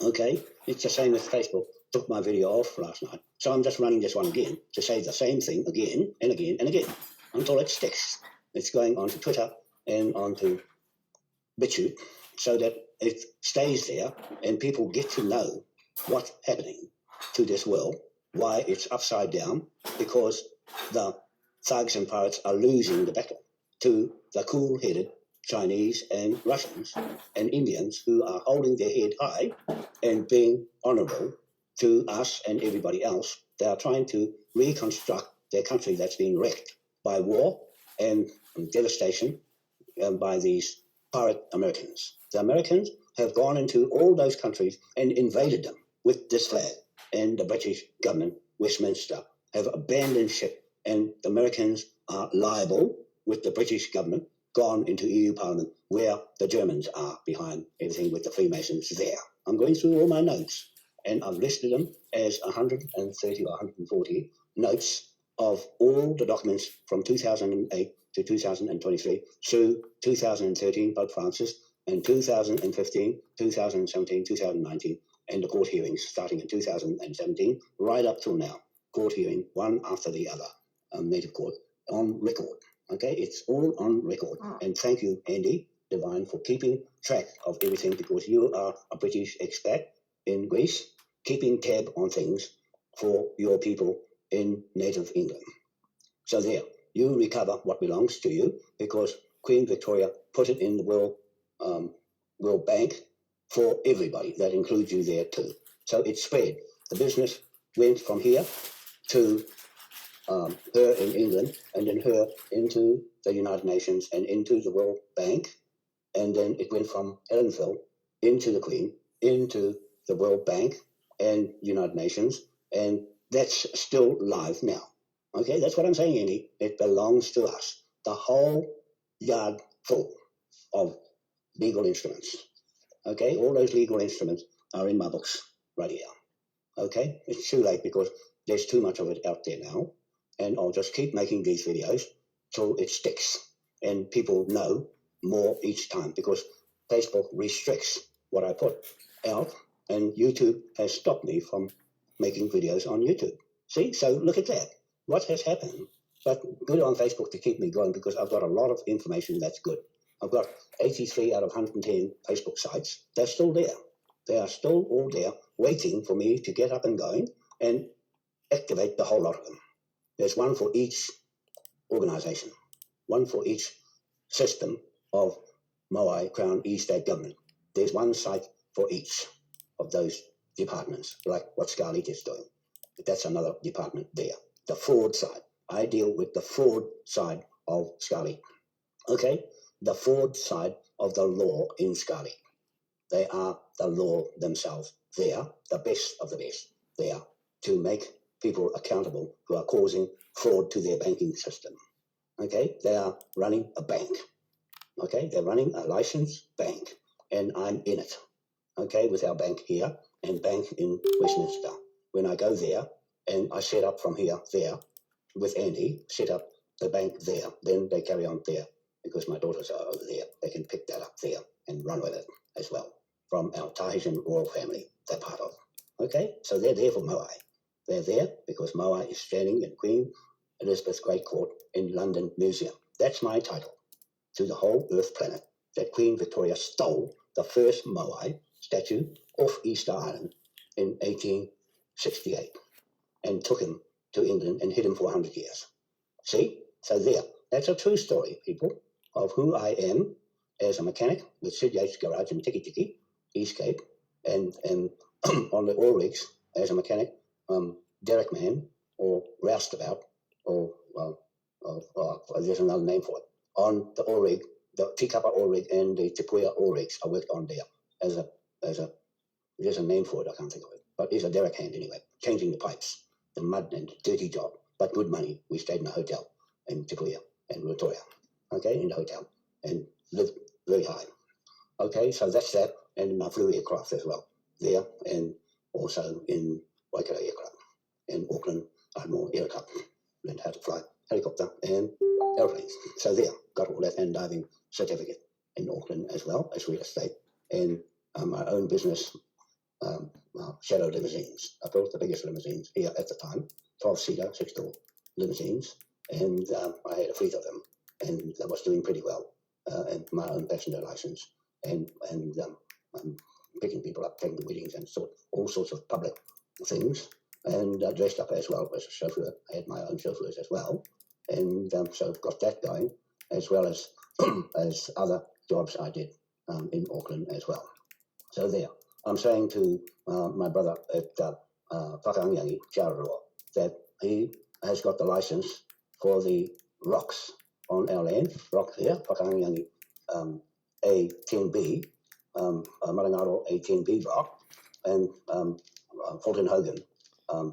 Okay? It's the same as Facebook took my video off last night. So I'm just running this one again to say the same thing again and again and again until it sticks. It's going onto Twitter and onto BitChute so that it stays there and people get to know what's happening to this world, why it's upside down, because the thugs and pirates are losing the battle to the cool-headed Chinese and Russians and Indians who are holding their head high and being honourable to us and everybody else. They are trying to reconstruct their country that's been wrecked by war and devastation by these pirate Americans. The Americans have gone into all those countries and invaded them with this flag, and the British government, Westminster, have abandoned ship, and the Americans are liable with the British government gone into EU Parliament, where the Germans are behind everything with the Freemasons there. I'm going through all my notes, and I've listed them as 130 or 140 notes of all the documents from 2008 to 2023 through 2013, Pope Francis, and 2015, 2017, 2019, and the court hearings starting in 2017, right up till now. Court hearing, one after the other, native court, on record. Okay, it's all on record. And thank you, Andy Devine, for keeping track of everything, because you are a British expat in Greece, keeping tab on things for your people in native England. So there, you recover what belongs to you, because Queen Victoria put it in the World Bank for everybody. That includes you there too. So it spread. The business went from here to her in England, and then her into the United Nations and into the World Bank, and then it went from Helensville into the Queen, into the World Bank and United Nations, and that's still live now. Okay, that's what I'm saying, Andy. It belongs to us. The whole yard full of legal instruments. Okay, all those legal instruments are in my books right here. Okay, it's too late because there's too much of it out there now, and I'll just keep making these videos till it sticks and people know more each time, because Facebook restricts what I put out, and YouTube has stopped me from making videos on YouTube. See, so look at that. What has happened? But good on Facebook to keep me going, because I've got a lot of information that's good. I've got 83 out of 110 Facebook sites. They're still there. They are still all there, waiting for me to get up and going and activate the whole lot of them. There's one for each organisation, one for each system of Moai, Crown, E-State government. There's one site for each of those departments, like what Scarlett is doing. That's another department there. The fraud side. I deal with the fraud side of Scully. Okay? The fraud side of the law in Scully. They are the law themselves. They are the best of the best. They are to make people accountable who are causing fraud to their banking system. Okay? They are running a bank. Okay? They're running a licensed bank, and I'm in it. Okay? With our bank here and bank in Westminster. When I go there and I set up from here there with Andy, set up the bank there, then they carry on there because my daughters are over there. They can pick that up there and run with it as well from our Tahitian royal family, they're part of. Okay, so they're there for Moai. They're there because Moai is standing in Queen Elizabeth's Great Court in London Museum. That's my title to the whole Earth planet, that Queen Victoria stole the first Moai statue off Easter Island in 1868 and took him to England and hid him for 100 years. See? So there. That's a true story, people, of who I am as a mechanic with Sid Yates Garage in Tiki Tiki, East Cape, and on the oil rigs as a mechanic, derrick man, or roustabout, or there's another name for it. On the oil rig, the Tikapa oil rig and the Tipuia oil rigs, I worked on there as a there's a name for it, I can't think of it, but it's a derrick hand anyway, changing the pipes, the mud and dirty job, but good money. We stayed in a hotel in Tipuia and Rotorua, okay, in the hotel, and lived very high. Okay, so that's that, and I flew aircraft as well there, and also in Waikato aircraft, in Auckland, Ardmore Aircraft, learned how to fly helicopter and airplanes. So there, got all that and diving certificate in Auckland as well as real estate, and my own business, Shadow Limousines. I built the biggest limousines here at the time, 12-seater, 6-door limousines, and I had a fleet of them, and I was doing pretty well, and my own passenger license, and I'm picking people up, taking to weddings and all sorts of public things, and dressed up as well as a chauffeur. I had my own chauffeurs as well, and so got that going, as well as as other jobs I did in Auckland as well. So there, I'm saying to my brother at Whakaangiangi, Charoa, that he has got the license for the rocks on our land, rock here, Whakaangiangi A10B, Marangaro A10B rock, and Fulton Hogan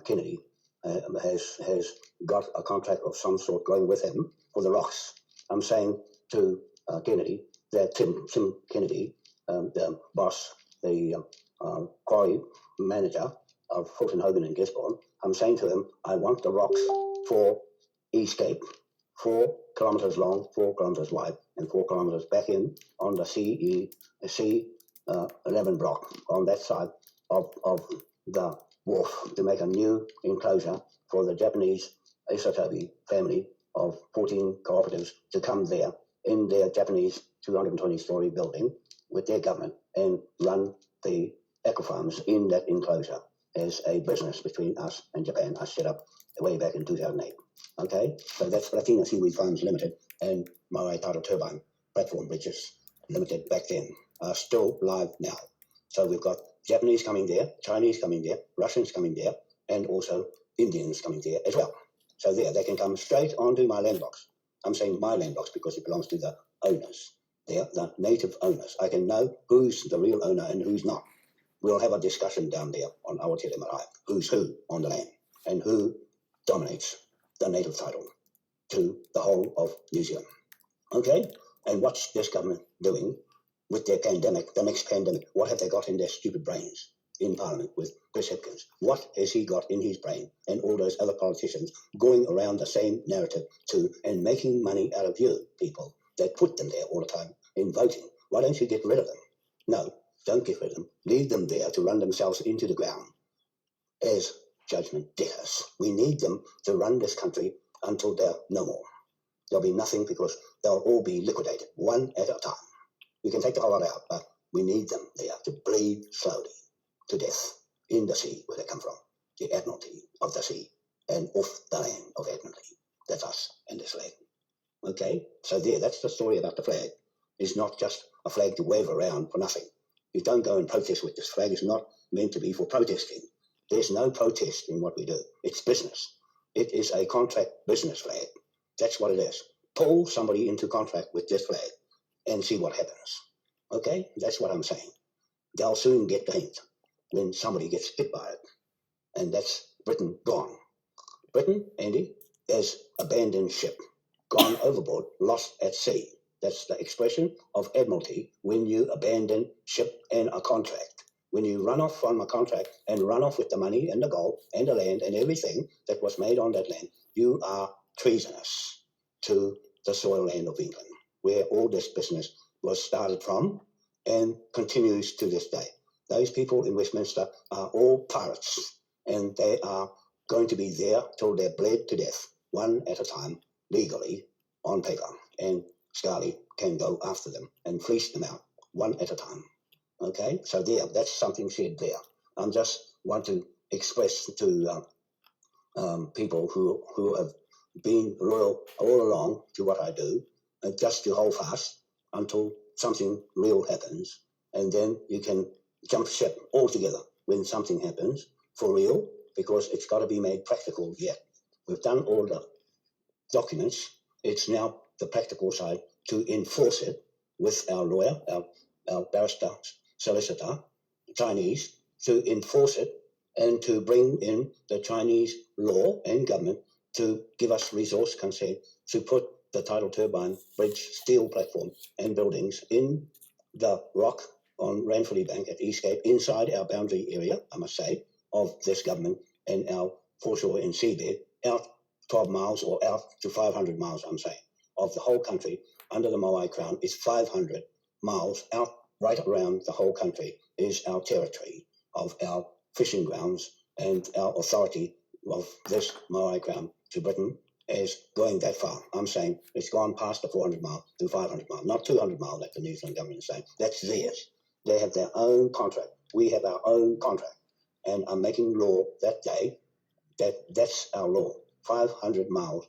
Kennedy has got a contract of some sort going with him for the rocks. I'm saying to Kennedy that Tim Kennedy, the boss, the quarry manager of Fulton Hogan in Gisborne, I'm saying to him, I want the rocks for East Cape, 4 kilometres long, 4 kilometres wide, and 4 kilometres back in on the C11 block on that side of the wharf to make a new enclosure for the Japanese Isotobi family of 14 cooperatives to come there in their Japanese 220-story building with their government and run the aquafarms in that enclosure as a business between us and Japan. I set up way back in 2008. Okay, so that's Platina Seaweed Farms Limited and Moai Tidal Turbine Platform Bridges Limited back then are still live now. So we've got Japanese coming there, Chinese coming there, Russians coming there, and also Indians coming there as well. So there, they can come straight onto my land blocks. I'm saying my land blocks because it belongs to the owners. They're the native owners. I can know who's the real owner and who's not. We'll have a discussion down there on Aotearoa Marae, who's who on the land and who dominates the native title to the whole of New Zealand. Okay? And what's this government doing with their pandemic, the next pandemic? What have they got in their stupid brains in Parliament with Chris Hipkins? What has he got in his brain and all those other politicians going around the same narrative too and making money out of you people that put them there all the time in voting? Why don't you get rid of them? No, don't get rid of them. Leave them there to run themselves into the ground as judgment debtors. We need them to run this country until they're no more. There'll be nothing because they'll all be liquidated one at a time. We can take the whole lot out, but we need them there to bleed slowly to death in the sea where they come from, the Admiralty of the sea, and off the land of Admiralty. That's us and this flag. Okay, so there, that's the story about the flag. It's not just a flag to wave around for nothing. You don't go and protest with this flag. It's not meant to be for protesting. There's no protest in what we do. It's business. It is a contract business flag. That's what it is. Pull somebody into contract with this flag and see what happens. Okay, that's what I'm saying. They'll soon get the hint when somebody gets hit by it. And that's Britain gone. Britain, Andy, is abandoned ship, gone overboard, lost at sea. That's the expression of admiralty when you abandon ship and a contract. When you run off from a contract and run off with the money and the gold and the land and everything that was made on that land, you are treasonous to the soil land of England, where all this business was started from and continues to this day. Those people in Westminster are all pirates, and they are going to be there till they're bled to death, one at a time, legally, on paper. And Scarlett can go after them and fleece them out, one at a time. Okay, so there, that's something said there. I just want to express to people who have been loyal all along to what I do, and just to hold fast until something real happens, and then you can jump ship altogether when something happens for real, because it's got to be made practical yet. We've done all the documents. It's now the practical side to enforce it with our lawyer, our barrister, solicitor, Chinese, to enforce it and to bring in the Chinese law and government to give us resource consent to put the tidal turbine bridge steel platform and buildings in the rock on Ranfurly Bank at Eastgate, inside our boundary area, I must say, of this government and our foreshore and seabed, out 12 miles or out to 500 miles, I'm saying, of the whole country under the Moai Crown is 500 miles out, right around the whole country is our territory of our fishing grounds, and our authority of this Moai Crown to Britain is going that far. I'm saying it's gone past the 400 mile to 500 mile, not 200 mile like the New Zealand government is saying. That's theirs. They have their own contract. We have our own contract. And I'm making law that day that's our law. 500 miles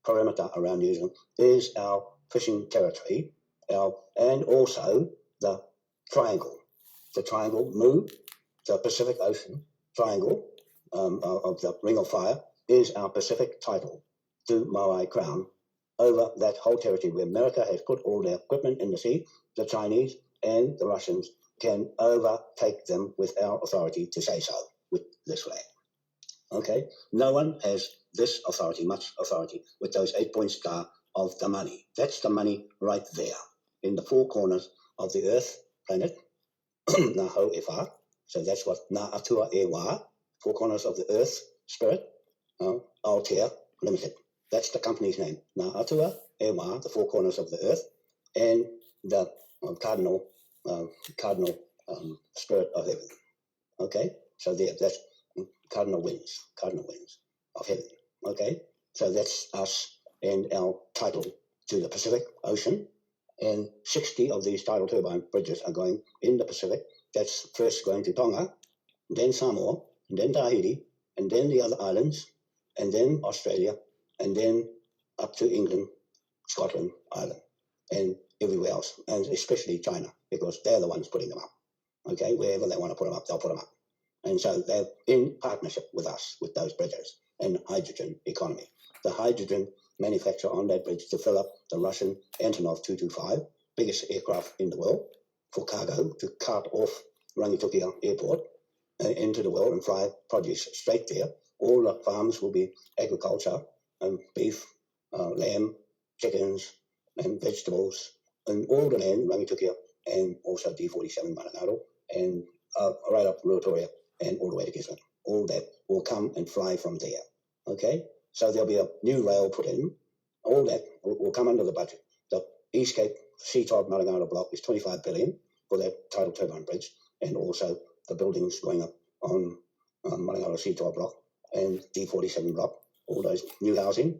perimeter around New Zealand is our fishing territory, and also the triangle. The triangle moved, the Pacific Ocean triangle of the Ring of Fire is our Pacific title to Moai Crown over that whole territory where America has put all their equipment in the sea. The Chinese and the Russians can overtake them with our authority to say so with this flag. Okay, no one has this authority, much authority, with those 8-point star of the money. That's the money right there in the four corners of the Earth planet, Naho Efa. So that's what Na Atua Ewa, four corners of the Earth spirit, Altair Limited. That's the company's name, Na Atua Ewa, the four corners of the Earth, and the cardinal spirit of heaven. Okay, so there, that's cardinal winds of heaven. Okay, so that's us and our title to the Pacific Ocean, and 60 of these tidal turbine bridges are going in the Pacific. That's first going to Tonga, then Samoa, and then Tahiti, and then the other islands, and then Australia, and then up to England, Scotland, Ireland, and everywhere else, and especially China, because they're the ones putting them up. Okay, wherever they want to put them up, they'll put them up. And so they're in partnership with us, with those bridges, and hydrogen economy. The hydrogen manufacturer on that bridge to fill up the Russian Antonov 225, biggest aircraft in the world, for cargo to cart off Rangitukia Airport into the world and fly produce straight there. All the farms will be agriculture, beef, lamb, chickens, and vegetables, and all the land, Rangitukia, and also D47 Maranaro, and right up Ruatoria, and all the way to Gisborne. All that will come and fly from there. Okay? So there'll be a new rail put in. All that will come under the budget. The East Cape Sea-Todd Marangara block is $25 billion for that tidal turbine bridge, and also the buildings going up on Marangara Sea-Todd block and D47 block, all those new housing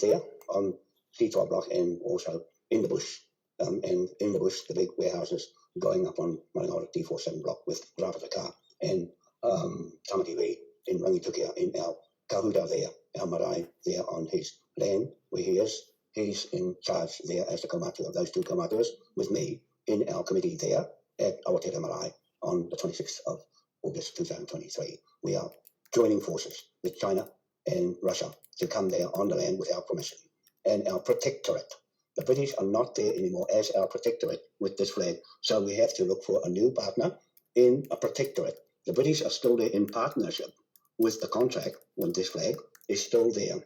there on Sea-Todd block, and also in the bush. And in the bush, the big warehouses going up on Marangara D47 block with Ravata and Tamati Reid in Rangitukia, in our Kahuta there, our marae there on his land where he is. He's in charge there as the kaumatu of those two kaumatuas with me in our committee there at Awatere Marae on the 26th of August 2023. We are joining forces with China and Russia to come there on the land without permission. And our protectorate. The British are not there anymore as our protectorate with this flag. So we have to look for a new partner in a protectorate. The British are still there in partnership with the contract when this flag is still there.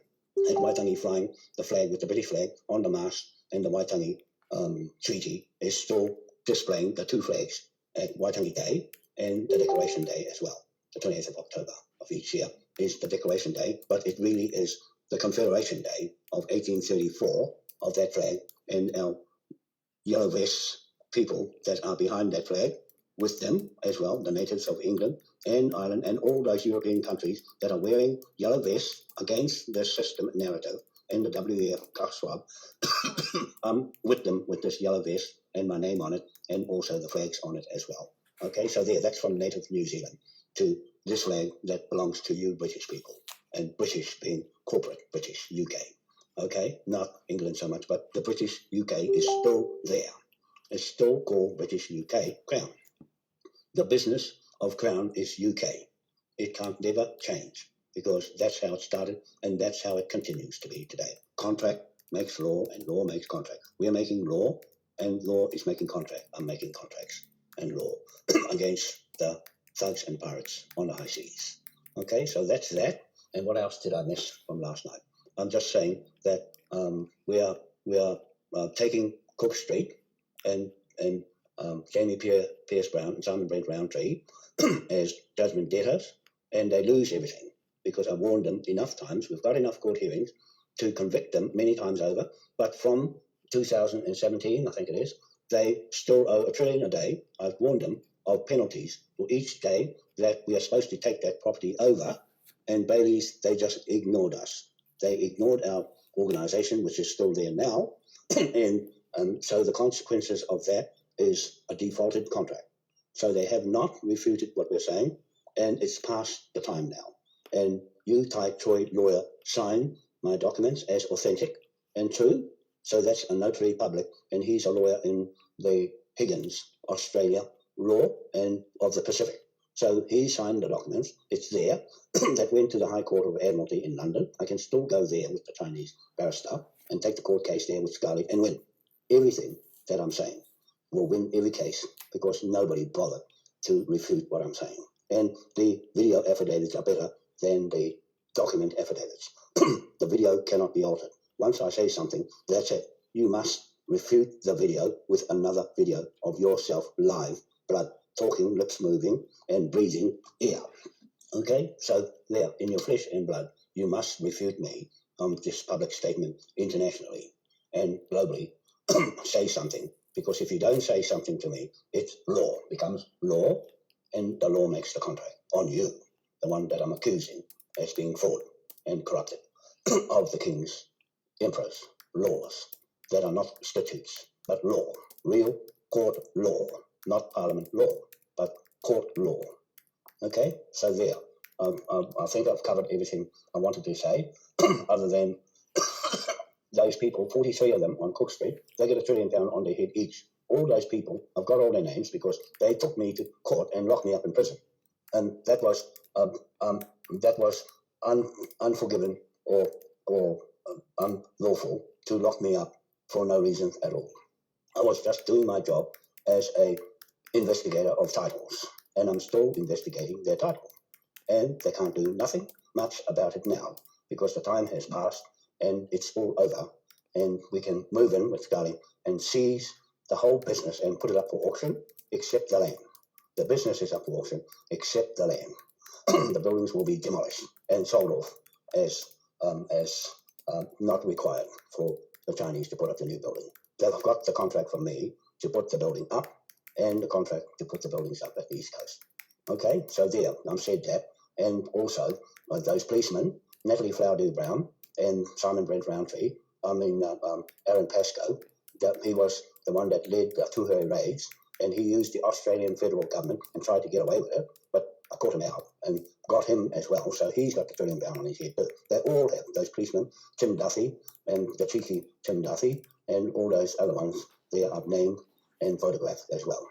At Waitangi flying the flag with the British flag on the mast, and the Waitangi Treaty is still displaying the two flags at Waitangi Day and the Decoration Day as well. The 28th of October of each year is the Decoration Day, but it really is the Confederation Day of 1834 of that flag, and our yellow vest people that are behind that flag with them as well, the natives of England and Ireland and all those European countries that are wearing yellow vests against the system narrative, and the WEF Swab with them with this yellow vest and my name on it, and also the flags on it as well. Okay, so there, that's from native New Zealand to this flag that belongs to you British people, and British being corporate British UK. Okay, not England so much, but the British UK is still there. It's still called British UK Crown. The business of Crown is UK. It can't never change because that's how it started and that's how it continues to be today. Contract makes law and law makes contract. We are making law and law is making contract. I'm making contracts and law against the thugs and pirates on the high seas. Okay, so that's that. And what else did I miss from last night? I'm just saying that we are taking Cook Street and Jamie Pierce Brown and Simon Brent Roundtree as judgment debtors, and they lose everything because I warned them enough times. We've got enough court hearings to convict them many times over, but from 2017, I think it is, they still owe $1 trillion a day. I've warned them of penalties for each day that we are supposed to take that property over, and Baileys, they just ignored us. They ignored our organisation, which is still there now, and so the consequences of that is a defaulted contract. So they have not refuted what we're saying, and it's past the time now. And you, Tai Troy lawyer, sign my documents as authentic and true. So that's a notary public, and he's a lawyer in the Higgins, Australia law and of the Pacific. So he signed the documents. It's there. That went to the High Court of Admiralty in London. I can still go there with the Chinese barrister and take the court case there with Scarlett and win everything that I'm saying. Will win every case because nobody bothered to refute what I'm saying. And the video affidavits are better than the document affidavits. The video cannot be altered. Once I say something, that's it. You must refute the video with another video of yourself live, blood, talking, lips moving, and breathing air. Okay? So there, in your flesh and blood, you must refute me on this public statement internationally and globally. Say something. Because if you don't say something to me, it's law, becomes law, and the law makes the contract on you, the one that I'm accusing as being fraud and corrupted of the king's emperor's laws that are not statutes, but law, real court law, not parliament law, but court law. Okay, so there. I think I've covered everything I wanted to say, other than those people, 43 of them on Cook Street, they get £1 trillion on their head each. All those people, I've got all their names because they took me to court and locked me up in prison. And that was unforgiven or unlawful to lock me up for no reason at all. I was just doing my job as a investigator of titles, and I'm still investigating their title. And they can't do nothing much about it now because the time has passed and it's all over, and we can move in with Scully and seize the whole business and put it up for auction, except the land. The business is up for auction, except the land. The buildings will be demolished and sold off as not required for the Chinese to put up the new building. They've got the contract from me to put the building up and the contract to put the buildings up at the East Coast. Okay, so there, I've said that. And also, those policemen, Natalie Flower-Brown and Simon Brent Roundtree, Aaron Pascoe, that he was the one that led the Tuhe raids, and he used the Australian federal government and tried to get away with it, but I caught him out and got him as well, so he's got the £1 trillion on his head. But they all have, those policemen, Tim Duffy and the cheeky Tim Duffy, and all those other ones there I've named and photographed as well.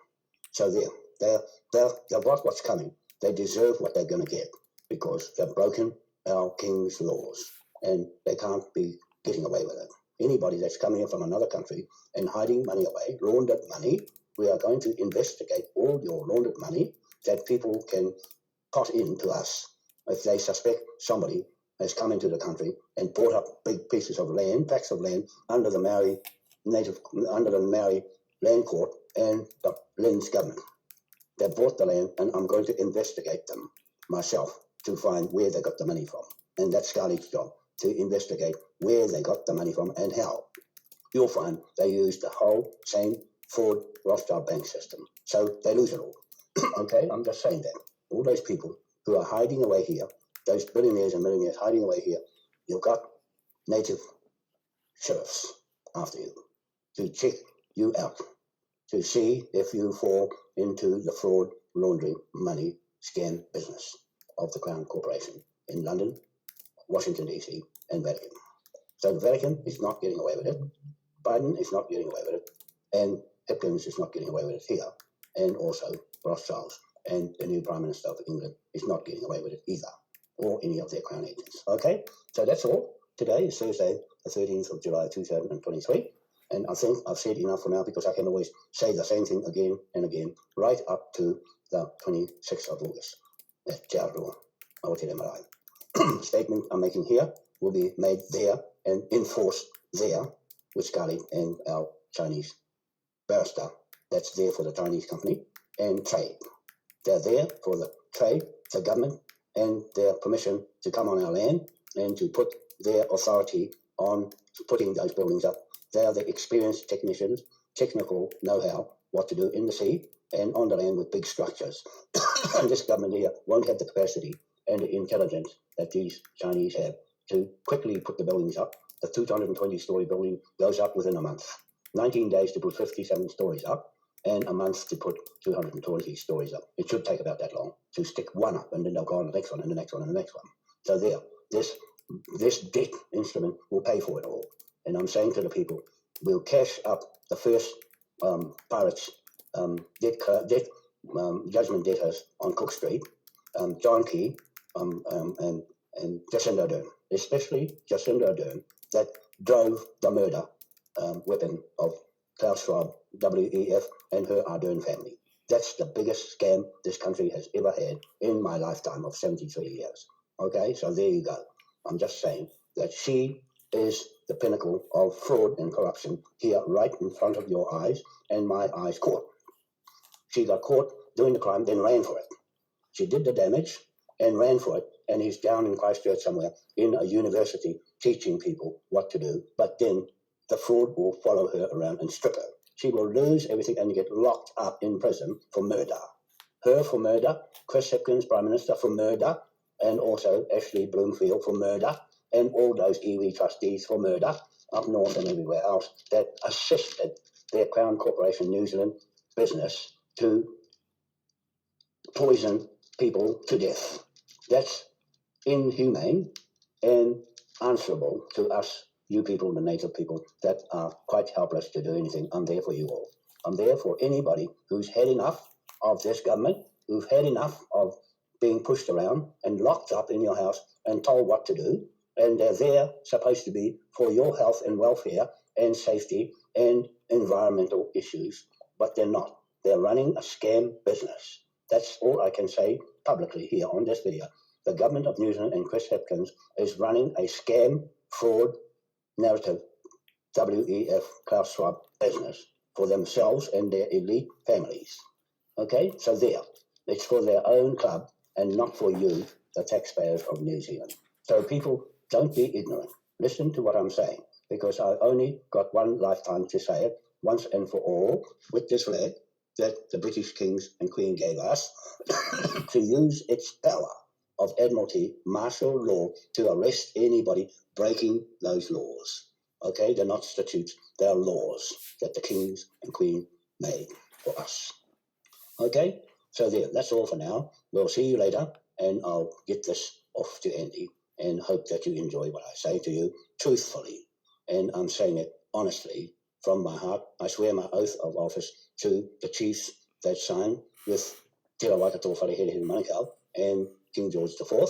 So they've got what's coming. They deserve what they're going to get because they've broken our king's laws, and they can't be getting away with it. Anybody that's coming here from another country and hiding money away, laundered money, we are going to investigate all your laundered money that people can pot into us if they suspect somebody has come into the country and bought up big pieces of land, tracts of land under the Maori land court and the Lynn's government. They bought the land, and I'm going to investigate them myself to find where they got the money from. And that's Scully's job, to investigate where they got the money from and how. You'll find they use the whole same Ford Rothschild bank system. So they lose it all. Okay, I'm just saying that. All those people who are hiding away here, those billionaires and millionaires hiding away here, you've got native sheriffs after you to check you out, to see if you fall into the fraud, laundering, money, scam business of the Crown Corporation in London, Washington, D.C., and Vatican. So the Vatican is not getting away with it. Biden is not getting away with it. And Hipkins is not getting away with it here. And also Rothschilds and the new Prime Minister of England is not getting away with it either, or any of their Crown agents. Okay, so that's all. Today is Thursday, the 13th of July, 2023. And I think I've said enough for now, because I can always say the same thing again and again, right up to the 26th of August. That's Jairua, Aotere Marae. Statement I'm making here will be made there and enforced there with Scarlett and our Chinese barrister that's there for the Chinese company and trade. They're there for the trade, the government, and their permission to come on our land and to put their authority on putting those buildings up. They are the experienced technicians, technical know-how, what to do in the sea and on the land with big structures. And this government here won't have the capacity and the intelligence that these Chinese have to quickly put the buildings up. The 220-story building goes up within a month. 19 days to put 57 stories up, and a month to put 220 stories up. It should take about that long to stick one up, and then they'll go on the next one, and the next one, and the next one. So there, this debt instrument will pay for it all. And I'm saying to the people, we'll cash up the first pirates' judgment debtors on Cook Street, John Key, and Jacinda Ardern, especially Jacinda Ardern, that drove the murder weapon of Klaus Schwab, WEF, and her Ardern family. That's the biggest scam this country has ever had in my lifetime of 73 years. Okay, so there you go. I'm just saying that she is the pinnacle of fraud and corruption here right in front of your eyes and my eyes caught. She got caught doing the crime, then ran for it. She did the damage and ran for it, and he's down in Christchurch somewhere in a university teaching people what to do, but then the fraud will follow her around and strip her. She will lose everything and get locked up in prison for murder. Her for murder, Chris Hipkins, Prime Minister, for murder, and also Ashley Bloomfield for murder, and all those iwi trustees for murder up north and everywhere else that assisted their Crown Corporation New Zealand business to poison people to death. That's inhumane and answerable to us, you people, the native people, that are quite helpless to do anything. I'm there for you all. I'm there for anybody who's had enough of this government, who've had enough of being pushed around and locked up in your house and told what to do. And they're there supposed to be for your health and welfare and safety and environmental issues, but they're not. They're running a scam business. That's all I can say publicly here on this video. The government of New Zealand and Chris Hipkins is running a scam, fraud, narrative, WEF, Klaus Schwab business for themselves and their elite families. Okay, so there. It's for their own club and not for you, the taxpayers of New Zealand. So people, don't be ignorant. Listen to what I'm saying, because I only got one lifetime to say it once and for all with this flag that the British kings and queen gave us to use its power of admiralty, martial law to arrest anybody breaking those laws. Okay, they're not statutes, they're laws that the kings and queen made for us. Okay, so there, that's all for now. We'll see you later, and I'll get this off to Andy and hope that you enjoy what I say to you truthfully. And I'm saying it honestly from my heart. I swear my oath of office to the chiefs that signed with Te Rawaikato Wharehere Manukau and King George IV,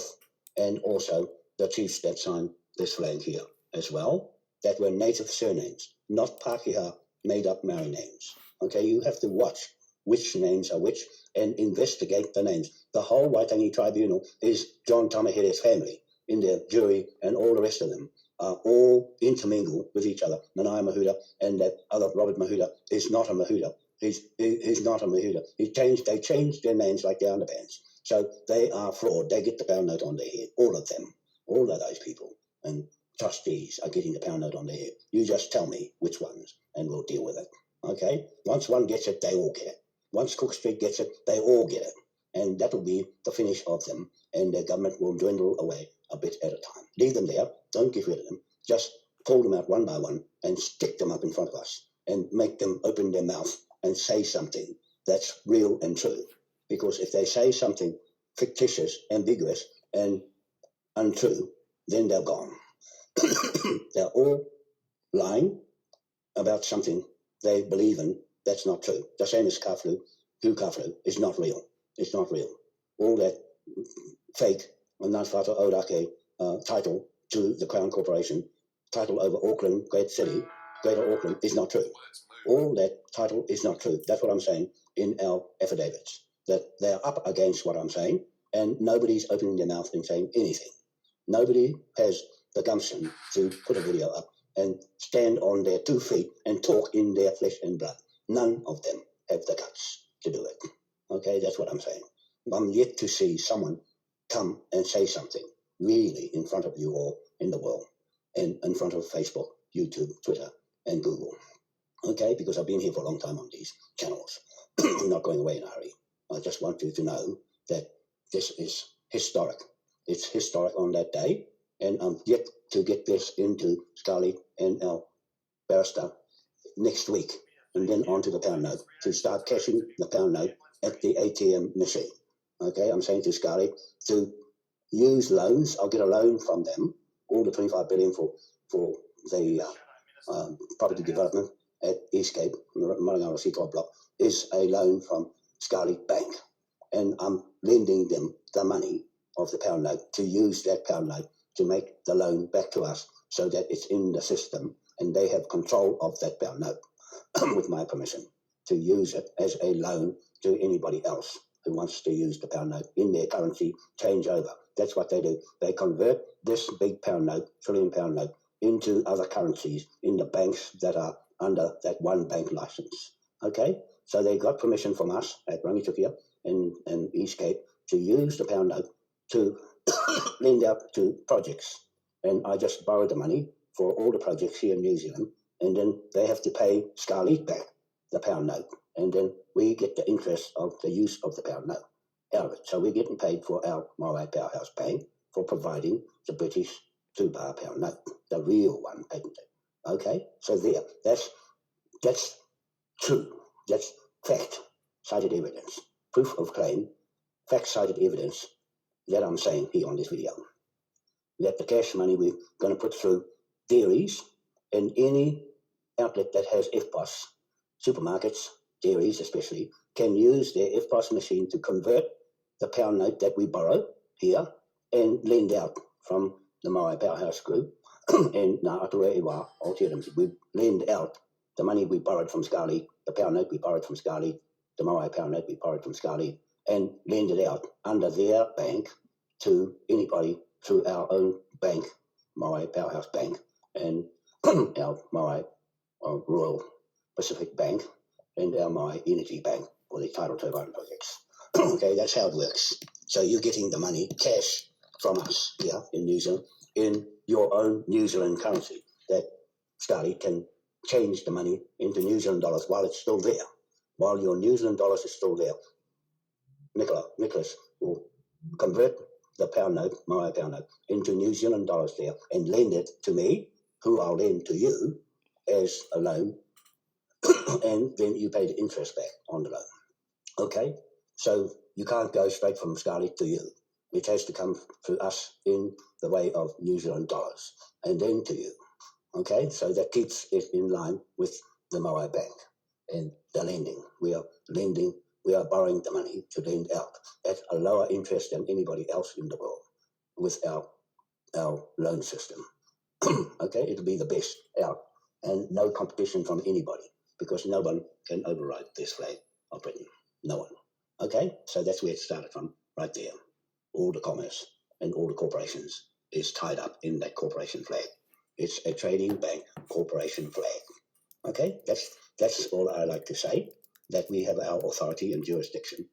and also the chiefs that signed this flag here as well, that were native surnames, not Pākehā made-up Maori names. Okay, you have to watch which names are which and investigate the names. The whole Waitangi Tribunal is John Tamahere's family in their jury, and all the rest of them are all intermingled with each other. Manaia Mahuta and that other Robert Mahuta is not a Mahuta. He's not a Mahuta. They changed their names like the underbands. So they are fraud. They get the pound note on their head, all of them, all of those people. And trustees are getting the pound note on their head. You just tell me which ones, and we'll deal with it. Okay? Once one gets it, they all get it. Once Cook Street gets it, they all get it. And that will be the finish of them, and the government will dwindle away a bit at a time. Leave them there. Don't get rid of them. Just pull them out one by one and stick them up in front of us and make them open their mouth and say something that's real and true. Because if they say something fictitious, ambiguous, and untrue, then they're gone. They're all lying about something they believe in that's not true. The same as Kawharu. Kawharu is not real. It's not real. All that fake Ngāwhata Ōrākei title to the Crown Corporation, title over Auckland, great city, Greater Auckland, is not true. All that title is not true. That's what I'm saying in our affidavits, that they're up against what I'm saying, and nobody's opening their mouth and saying anything. Nobody has the gumption to put a video up and stand on their 2 feet and talk in their flesh and blood. None of them have the guts to do it. Okay, that's what I'm saying. I'm yet to see someone come and say something really in front of you all in the world, and in front of Facebook, YouTube, Twitter, and Google. Okay, because I've been here for a long time on these channels. I'm not going away in a hurry. I just want you to know that this is historic. It's historic on that day, and I'm yet to get this into Scully and our barrister next week, and then onto the pound note, to start cashing the pound note at the ATM machine. Okay, I'm saying to Scully to use loans. I'll get a loan from them, all the $25 billion for the property development at Eastgate, Marangara C12 block, is a loan from Scully Bank, and I'm lending them the money of the pound note to use that pound note to make the loan back to us, so that it's in the system and they have control of that pound note with my permission to use it as a loan to anybody else who wants to use the pound note in their currency changeover. That's what they do. They convert this big pound note, trillion pound note, into other currencies in the banks that are under that one bank license. Okay? So they got permission from us at Rangitukia and Eastgate to use the pound note to lend out to projects. And I just borrowed the money for all the projects here in New Zealand, and then they have to pay Scarlett back the pound note, and then we get the interest of the use of the pound note out of it. So we're getting paid for our Moai Powerhouse Bank for providing the British 2-bar pound note, the real one, patented. Okay, so there, that's true, that's fact, cited evidence, proof of claim, fact cited evidence that I'm saying here on this video. That the cash money we're going to put through dairies and any outlet that has FPOS, supermarkets, dairies especially, can use their FPOS machine to convert the pound note that we borrow here and lend out from the Moai Powerhouse Group and Ngā Atua Iwa, Aotearoa. We lend out the money we borrowed from Scarlett, the pound note we borrowed from Scarlett, the Moai pound note we borrowed from Scarlett, and lend it out under their bank to anybody through our own bank, Moai Powerhouse Bank, and our Moai Royal Pacific Bank, and our Moai Energy Bank for the tidal turbine projects. Okay, that's how it works. So you're getting the money, cash, from us here in New Zealand, in your own New Zealand currency, that Scarlett can change the money into New Zealand dollars while it's still there. While your New Zealand dollars is still there, Nicholas will convert the pound note, my pound note, into New Zealand dollars there and lend it to me, who I'll lend to you as a loan, and then you pay the interest back on the loan. Okay? So you can't go straight from Scarlett to you. It has to come through us in the way of New Zealand dollars and then to you. Okay? So that keeps it in line with the Moai Bank and the lending. We are borrowing the money to lend out at a lower interest than anybody else in the world with our our loan system. Okay, it'll be the best out, and no competition from anybody, because no one can override this flag of Britain. No one. Okay, so that's where it started from, right there. All the commerce and all the corporations is tied up in that corporation flag. It's a trading bank corporation flag. Okay, that's all I like to say, that we have our authority and jurisdiction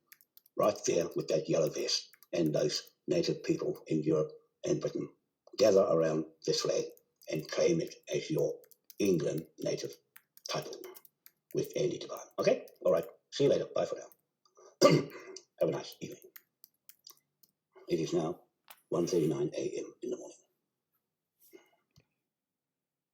right there with that yellow vest and those native people in Europe and Britain. Gather around this flag and claim it as your England native title with Andy Devine. Okay? All right. See you later. Bye for now. Have a nice evening. It is now 1:39 a.m. in the morning.